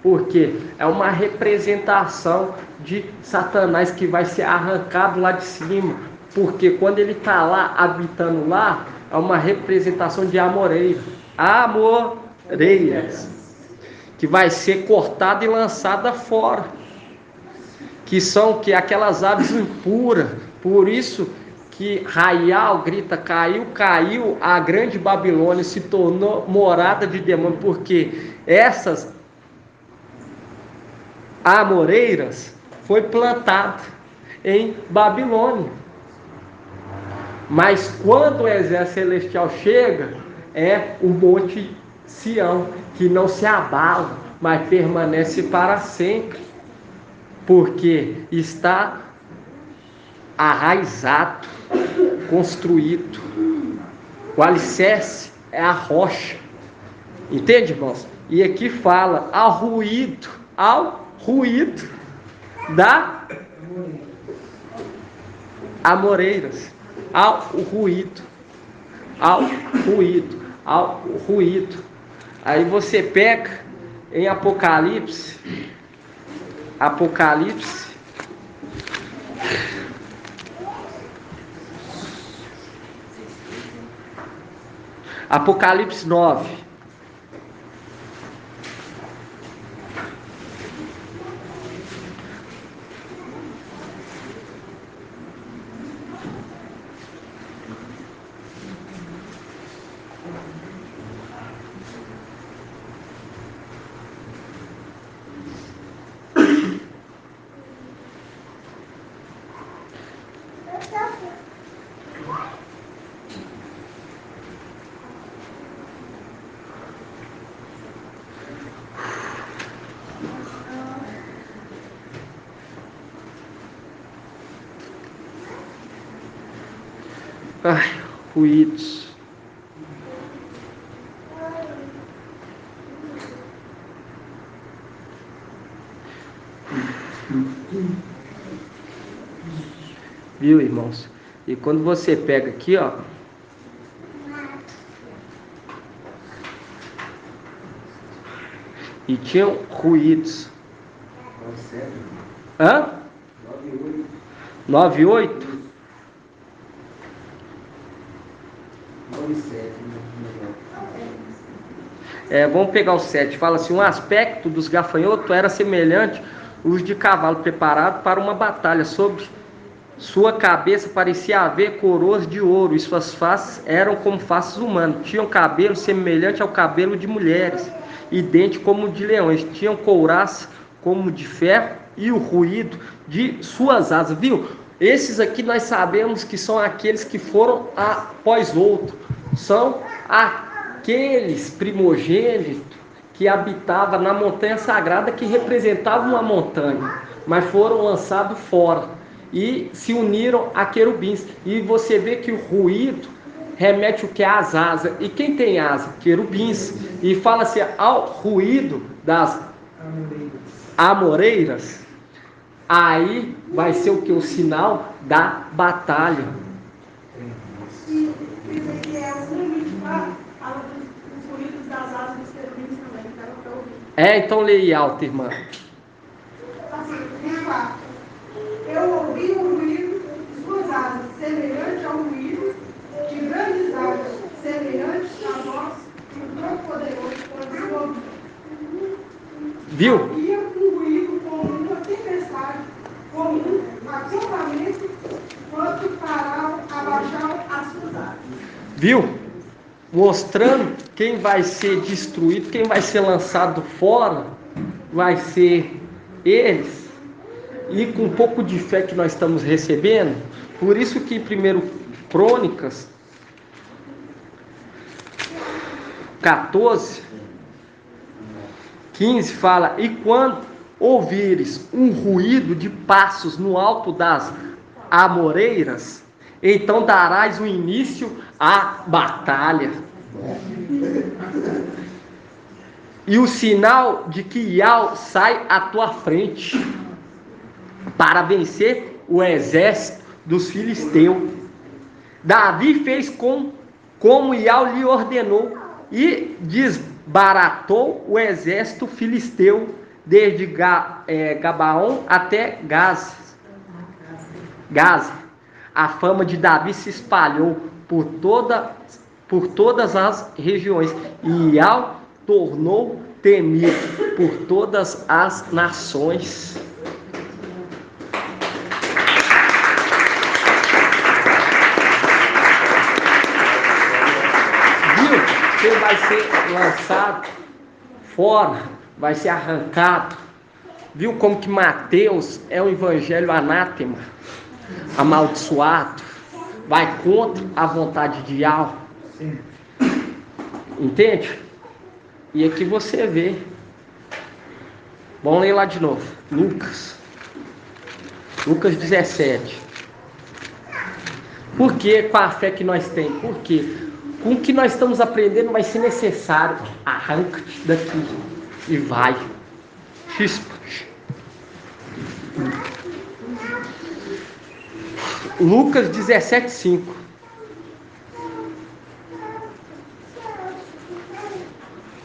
porque é uma representação de Satanás que vai ser arrancado lá de cima, porque quando ele está lá, habitando lá, é uma representação de amoreiras, que vai ser cortada e lançada fora, que são aquelas aves impuras. Por isso que Raial grita: caiu, caiu a grande Babilônia, se tornou morada de demônio, porque essas amoreiras foi plantada em Babilônia. Mas quando o exército celestial chega, é o Monte Sião, que não se abala, mas permanece para sempre, porque está arraizado, construído. O alicerce é a rocha. Entende, irmãos? E aqui fala ao ruído da amoreiras, ao ruído. Aí você pega em Apocalipse Apocalipse 9. Ai, ruídos. Viu, irmãos? E quando você pega aqui, ó, e tinham ruídos. 97. Hã? 98. 98? 97. Vamos pegar o 7. Fala assim: um aspecto dos gafanhotos era semelhante aos de cavalo preparado para uma batalha. Sobre sua cabeça parecia haver coroas de ouro, e suas faces eram como faces humanas. Tinham cabelo semelhante ao cabelo de mulheres, e dentes como de leões. Tinham couraça como de ferro, e o ruído de suas asas. Viu? Esses aqui nós sabemos que são aqueles que foram após outro. São aqueles primogênitos que habitavam na montanha sagrada, que representavam uma montanha, mas foram lançados fora e se uniram a querubins. E você vê que o ruído remete o que? Às asas. E quem tem asa? Querubins. E fala-se ao ruído das amoreiras. Aí vai ser o que? O sinal da batalha. E Ezequiel 1:24 fala dos ruídos das asas dos querubins também, que dava para ouvir. Então leia alto, irmã. Assim, 24. Eu ouvi o ruído de suas asas, semelhante ao ruído de grandes águas, semelhante à voz do Todo-Poderoso quando se ouve. Viu? Havia um ruído como uma tempestade, como um acampamento, quando paravam, abaixavam as suas asas. Viu? Mostrando quem vai ser destruído, quem vai ser lançado fora, vai ser eles. E com um pouco de fé que nós estamos recebendo, por isso que 1 Crônicas 14, 15 fala: e quando ouvires um ruído de passos no alto das amoreiras, então darás o início à batalha. E o sinal de que Iau sai à tua frente para vencer o exército dos filisteus. Davi fez como Iau lhe ordenou e desbaratou o exército filisteu desde Gabaon até Gaza. A fama de Davi se espalhou por todas as regiões, e Iau tornou temido por todas as nações. Viu? Quem vai ser lançado fora, vai ser arrancado. Viu como que Mateus é um evangelho anátema, amaldiçoado, vai contra a vontade de Iau. Entende? E aqui você vê. Vamos ler lá de novo. Lucas 17. Por que com a fé que nós temos? Por quê? Com o que nós estamos aprendendo vai ser necessário. Arranca-te daqui e vai. Chispa. Lucas 17:5.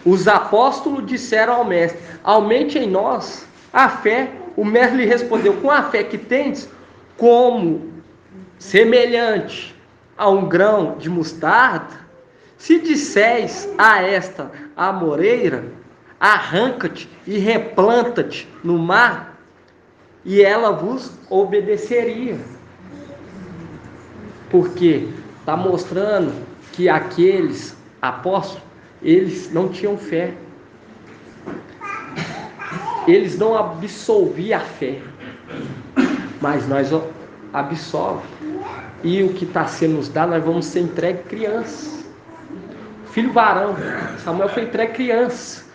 Os apóstolos disseram ao mestre: aumente em nós a fé. O mestre lhe respondeu: com a fé que tendes, como semelhante a um grão de mostarda, Se disseis a esta amoreira, arranca-te e replanta-te no mar, e ela vos obedeceria. Porque está mostrando que aqueles apóstolos, eles não tinham fé. Eles não absolviam a fé. Mas nós absolvemos. E o que está sendo nos dado, nós vamos ser entregue crianças. Filho varão, Samuel foi entregue criança.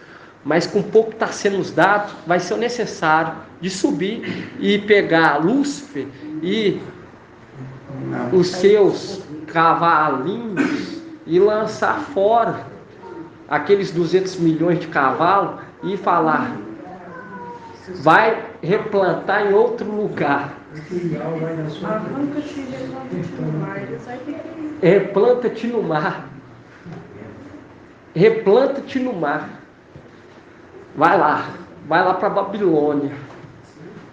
Mas com pouco que está sendo nos dado, vai ser o necessário de subir e pegar Lúcifer e os seus cavalinhos e lançar fora aqueles 200 milhões de cavalos e falar: vai replantar em outro lugar. Replanta-te no mar. Replanta-te no mar. Vai lá para Babilônia,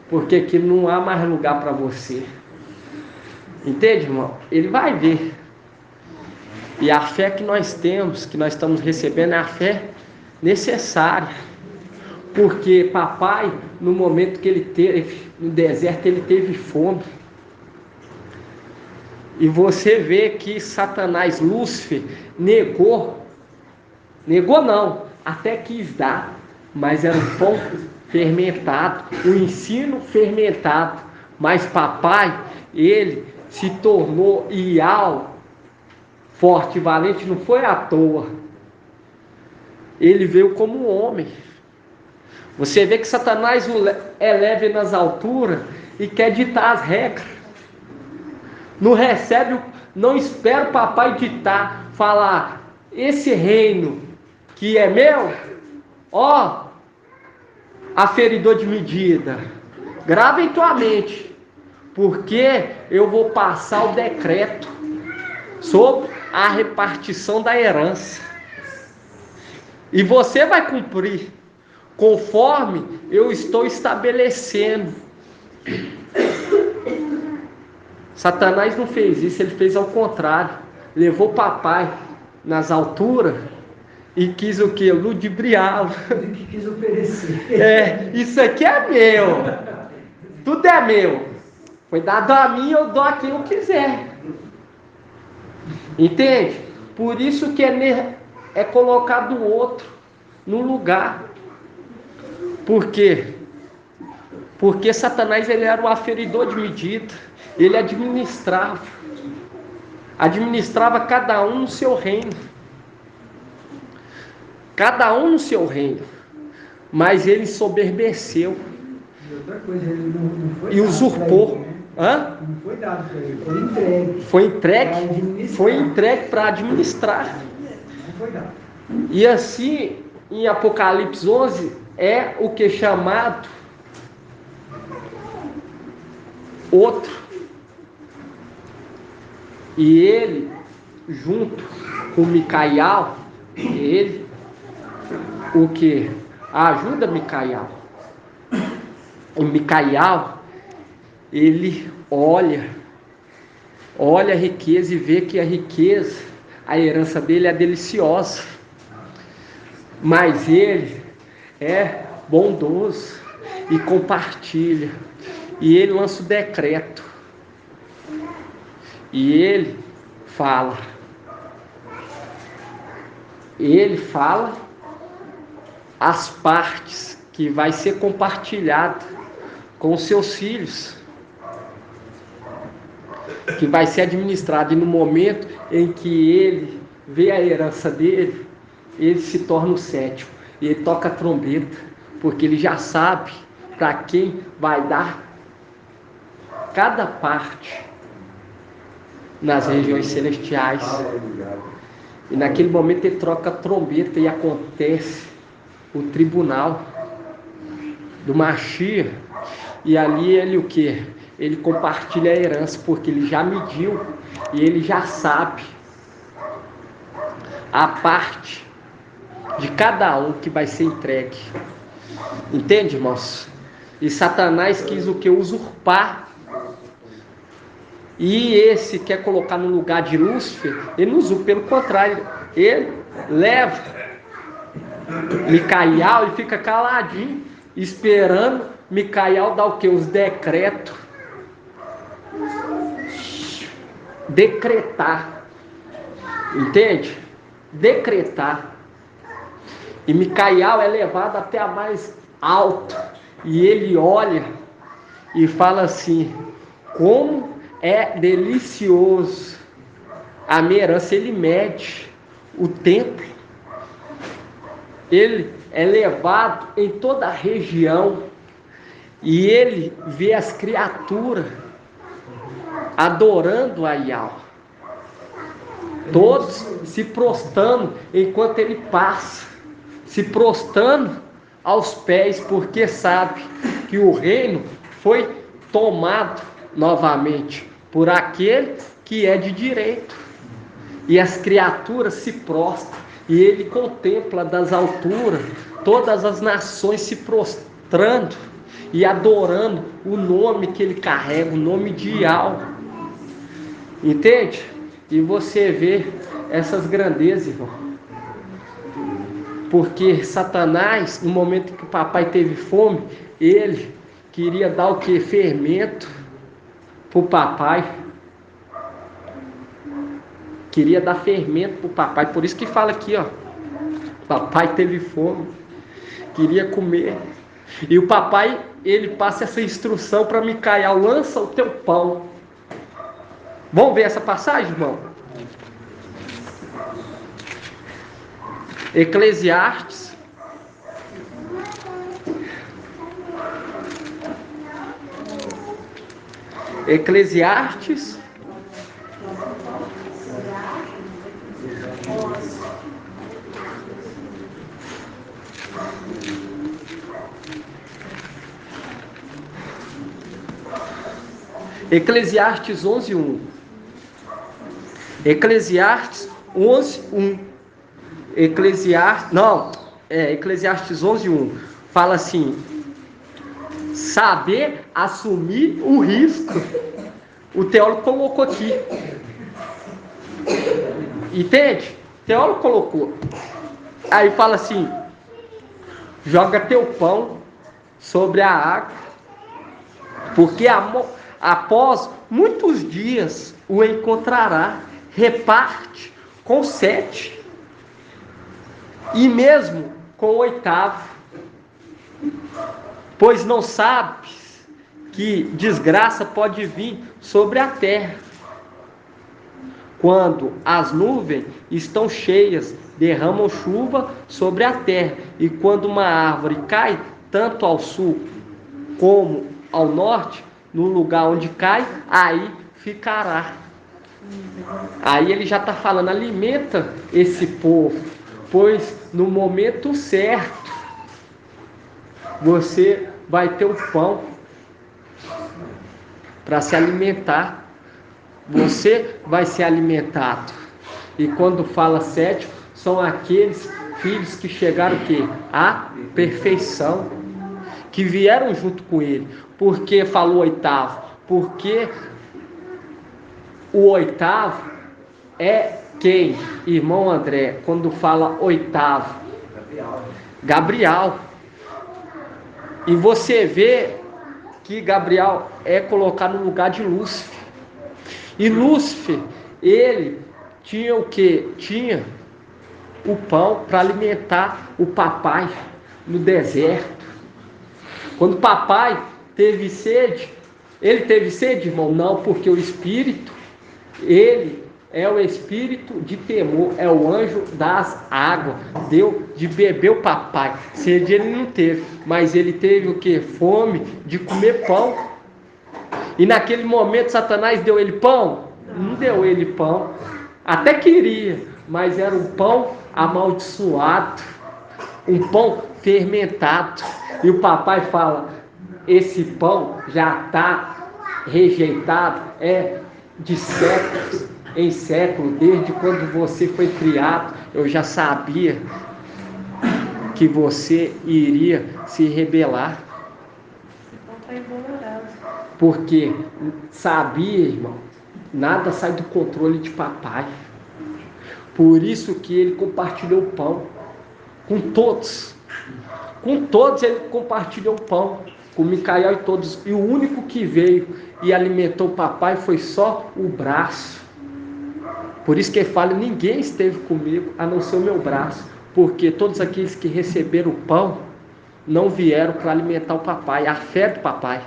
porque aqui não há mais lugar para você. Entende, irmão? Ele vai ver. E a fé que nós temos, que nós estamos recebendo, é a fé necessária. Porque papai, no momento que ele teve no deserto, ele teve fome. E você vê que Satanás, Lúcifer, negou não, até quis dar, mas era um pão fermentado, um ensino fermentado. Mas papai, ele se tornou Ial, forte e valente, não foi à toa. Ele veio como um homem. Você vê que Satanás o eleva nas alturas e quer ditar as regras. Não recebe, não espera o papai ditar, falar: esse reino que é meu, ó, aferidor de medida, grava em tua mente, porque eu vou passar o decreto sobre a repartição da herança. E você vai cumprir conforme eu estou estabelecendo. Satanás não fez isso, ele fez ao contrário. Levou o papai nas alturas e quis o quê? Ludibriá-lo. Ele quis oferecer. Isso aqui é meu. Tudo é meu. Foi dado a mim, eu dou a quem eu quiser. Entende? Por isso que é colocado o outro no lugar. Por quê? Porque Satanás, ele era o aferidor de medida. Ele administrava cada um no seu reino. Cada um no seu reino. Mas ele soberbeceu. E outra coisa, ele não foi e usurpou. Ele, né? Hã? Não foi dado para ele, foi entregue. Foi entregue para administrar. Não foi dado. E assim, em Apocalipse 11, é o que é chamado outro. E ele, junto com Micael, ele, o que? Ajuda Micael. E Micael, ele olha a riqueza e vê que a riqueza, a herança dele é deliciosa. Mas ele é bondoso e compartilha. E ele lança o decreto. E ele fala as partes que vai ser compartilhado com os seus filhos, que vai ser administrado. E no momento em que ele vê a herança dele, ele se torna o sétimo. E ele toca a trombeta, porque ele já sabe para quem vai dar cada parte nas regiões celestiais. E naquele momento ele troca a trombeta e acontece o tribunal do Mashiach. E ali ele o quê? Ele compartilha a herança, porque ele já mediu e ele já sabe a parte de cada um que vai ser entregue. Entende, irmãos? E Satanás quis o quê? Usurpar E esse quer colocar no lugar de Lúcifer, ele não usa, pelo contrário, ele leva Micael e fica caladinho, esperando Micael dar o quê? Os decretos. Decretar. Entende? Decretar. E Micael é levado até a mais alta. E ele olha e fala assim: como é delicioso a minha herança. Ele mede o templo. Ele é levado em toda a região. E ele vê as criaturas adorando a Yahweh. Todos se prostrando enquanto ele passa. Se prostrando aos pés, porque sabe que o reino foi tomado novamente por aquele que é de direito. E as criaturas se prostram. E ele contempla das alturas todas as nações se prostrando e adorando o nome que ele carrega, o nome de Yahweh. Entende? E você vê essas grandezas, irmão. Porque Satanás, no momento que o papai teve fome, ele queria dar o que? Fermento para o papai. Queria dar fermento para o papai. Por isso que fala aqui, ó. Papai teve fome. Queria comer. E o papai, ele passa essa instrução para Micael: lança o teu pão. Vamos ver essa passagem, irmão? Eclesiastes. Eclesiastes. Eclesiastes 11:1. Eclesiastes 11:1. Eclesiastes 11:1 fala assim: saber assumir o risco. O teólogo colocou aqui. Entende? O teólogo colocou. Aí fala assim: joga teu pão sobre a água, porque após muitos dias o encontrará. Reparte com 7 e mesmo com o 8º, pois não sabes que desgraça pode vir sobre a terra. Quando as nuvens estão cheias, derramam chuva sobre a terra, e quando uma árvore cai, tanto ao sul como ao norte, no lugar onde cai, aí ficará. Aí ele já está falando: alimenta esse povo, pois no momento certo você vai ter o pão para se alimentar. Você vai ser alimentado. E quando fala 7, são aqueles filhos que chegaram o quê? À perfeição, que vieram junto com ele. Por que falou 8º? Porque o 8º é quem, irmão André, quando fala 8º? Gabriel. E você vê que Gabriel é colocado no lugar de Lúcifer. E Lúcifer, ele tinha o quê? Tinha o pão para alimentar o papai no deserto. Quando o papai teve sede, ele teve sede, irmão? Não, porque o Espírito, ele é o espírito de temor, é o anjo das águas, deu de beber o papai. Sede ele não teve, mas ele teve o que? Fome de comer pão. E naquele momento Satanás deu ele pão? Não deu ele pão, até queria, mas era um pão amaldiçoado, um pão fermentado. E o papai fala: esse pão já está rejeitado, é de séculos em século, desde quando você foi criado, eu já sabia que você iria se rebelar. Porque sabia, irmão, Nada sai do controle de papai. Por isso que ele compartilhou o pão com todos. Com todos ele compartilhou o pão. Com Micael e todos. E o único que veio e alimentou o papai foi só o braço. Por isso que ele fala, ninguém esteve comigo a não ser o meu braço. Porque todos aqueles que receberam o pão não vieram para alimentar o papai, a fé do papai.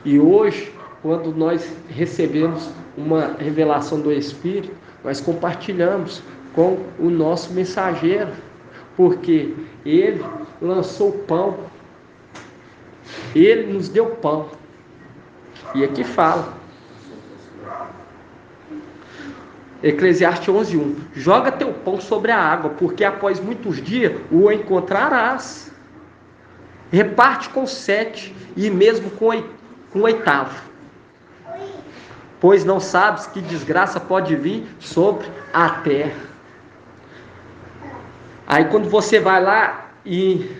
E hoje, quando nós recebemos uma revelação do Espírito, nós compartilhamos com o nosso mensageiro, porque ele lançou o pão, ele nos deu pão. E aqui fala, Eclesiastes 11:1, joga teu pão sobre a água, porque após muitos dias o encontrarás. Reparte com 7 e mesmo com o 8º. Pois não sabes que desgraça pode vir sobre a terra. Aí quando você vai lá em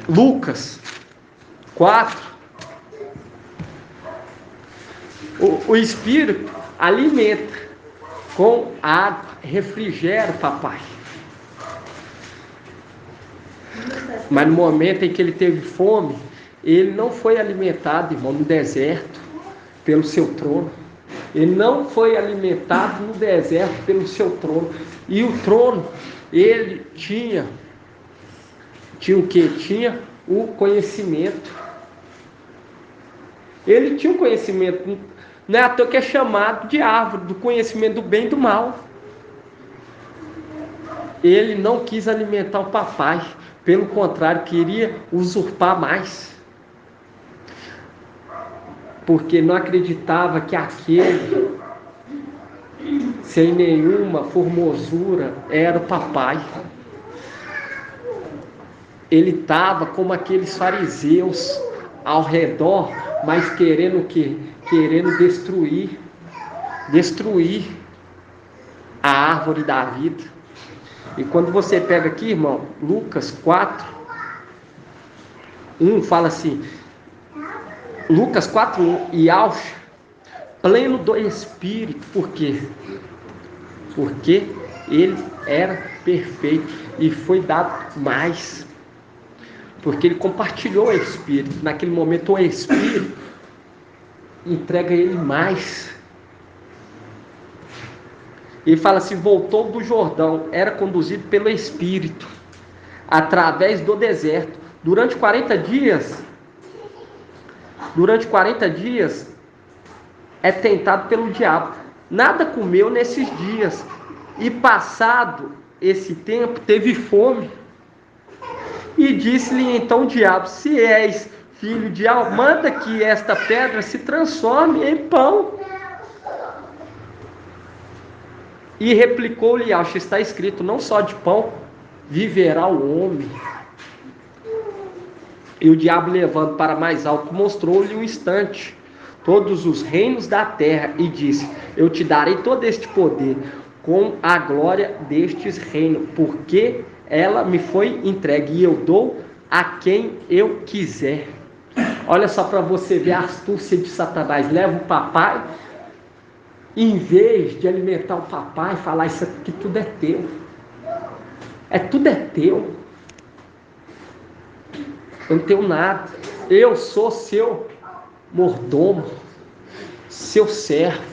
Lucas 4, o Espírito alimenta com água, refrigera o papai. Mas no momento em que ele teve fome, ele não foi alimentado, irmão, no deserto, pelo seu trono. Ele não foi alimentado no deserto pelo seu trono. E o trono, ele tinha o quê? Tinha o conhecimento. Ele tinha o conhecimento. Não é à toa que é chamado de árvore do conhecimento do bem e do mal. Ele não quis alimentar o papai. Pelo contrário, queria usurpar mais. Porque não acreditava que aquele, sem nenhuma formosura, era o papai. Ele estava como aqueles fariseus ao redor, mas querendo o quê? Querendo destruir a árvore da vida. E quando você pega aqui, irmão, Lucas 4:1 fala assim, Lucas 4:1, e Alcha, pleno do Espírito. Por quê? Porque ele era perfeito e foi dado mais. Porque ele compartilhou o Espírito. Naquele momento o Espírito entrega a ele mais. Ele fala assim, voltou do Jordão, era conduzido pelo Espírito, através do deserto. Durante 40 dias é tentado pelo diabo. Nada comeu nesses dias. E passado esse tempo, teve fome. E disse-lhe então o diabo, se és filho de Deus, manda que esta pedra se transforme em pão. E replicou-lhe, acho que está escrito, não só de pão viverá o homem. E o diabo, levando para mais alto, mostrou-lhe um instante todos os reinos da terra e disse, eu te darei todo este poder com a glória destes reinos, porque ela me foi entregue e eu dou a quem eu quiser. Olha só para você ver a astúcia de Satanás. Leva o papai, em vez de alimentar o papai, falar isso aqui tudo é teu. Tudo é teu. Eu não tenho nada. Eu sou seu mordomo, seu servo.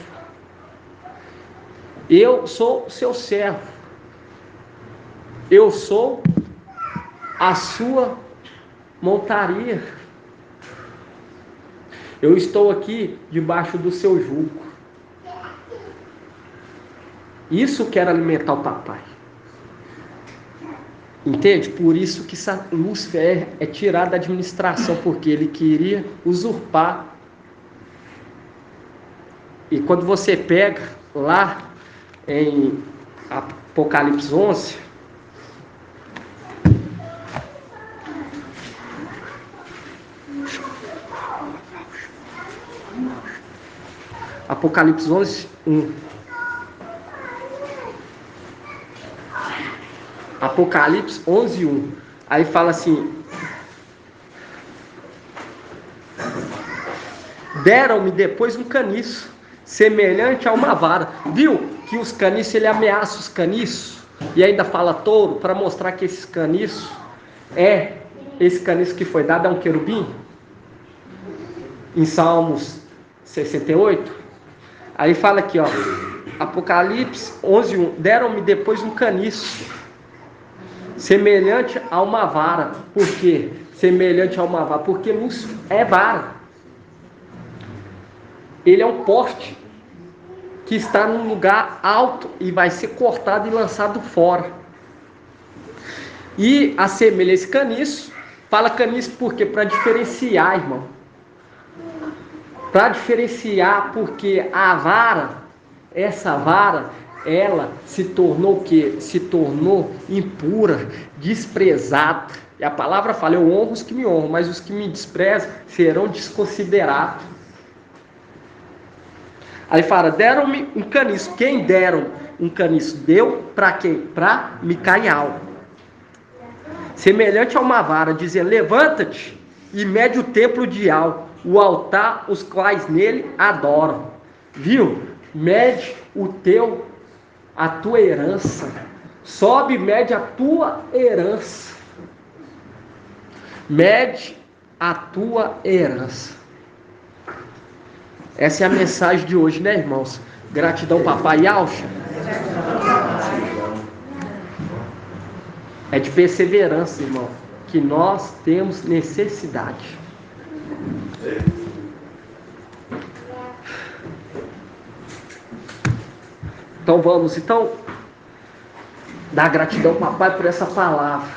Eu sou seu servo. Eu sou a sua montaria. Eu estou aqui debaixo do seu jugo. Isso quer alimentar o papai. Entende? Por isso que Lúcifer é tirado da administração, porque ele queria usurpar. E quando você pega lá em Apocalipse 11, Apocalipse 11:1. Apocalipse 11:1. Aí fala assim: Deram-me depois um caniço, semelhante a uma vara. Viu que os caniços, ele ameaça os caniços, e ainda fala touro, para mostrar que esse caniço que foi dado é um querubim. Em Salmos 68, aí fala aqui, ó, Apocalipse 11:1, deram-me depois um caniço, semelhante a uma vara. Por quê? Semelhante a uma vara, porque Lúcifer é vara. Ele é um poste que está num lugar alto e vai ser cortado e lançado fora. E assemelha esse caniço, fala caniço por quê? Para diferenciar, irmão. Para diferenciar, porque a vara, essa vara, ela se tornou o quê? Se tornou impura, desprezada. E a palavra fala, eu honro os que me honram, mas os que me desprezam serão desconsiderados. Aí fala, deram-me um caniço. Quem deram um caniço? Deu para quem? Para Micael. Semelhante a uma vara, dizendo, levanta-te e mede o templo de Al, o altar, os quais nele adoram. Viu? Mede a tua herança. Sobe e mede a tua herança. Mede a tua herança. Essa é a mensagem de hoje, né, irmãos? Gratidão, papai Alcha. É de perseverança, irmão, que nós temos necessidade. Então vamos, dar gratidão, papai, por essa palavra.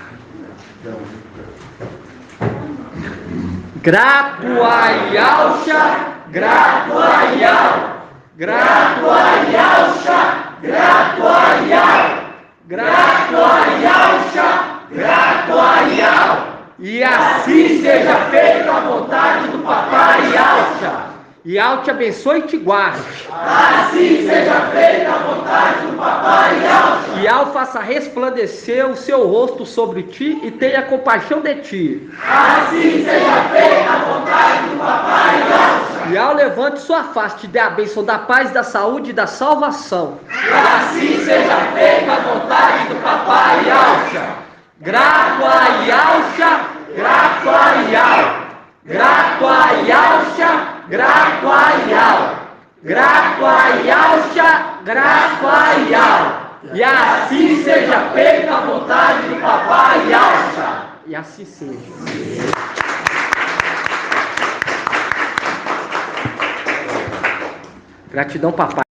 Grato a Yalcha, grato a Yal, grato a Yalcha, grato a Yal, grato a Yalcha, grato a Yal. E assim seja feita a vontade do papai Yalcha. E Al te abençoe e te guarde. Assim seja feita a vontade do papai Yalcha. E Al faça resplandecer o seu rosto sobre ti e tenha compaixão de ti. Assim seja feita a vontade do papai Yalcha. E Al levante sua face, te dê a bênção da paz, da saúde e da salvação. Assim seja feita a vontade do papai Yalcha. Grato a Yalcha, grato a Yal. Grato a Yalcha, grato a Yal, grato a Yalcha, grato a Yal. E assim seja feita a vontade do papai Yalcha. E assim seja. Gratidão, papai.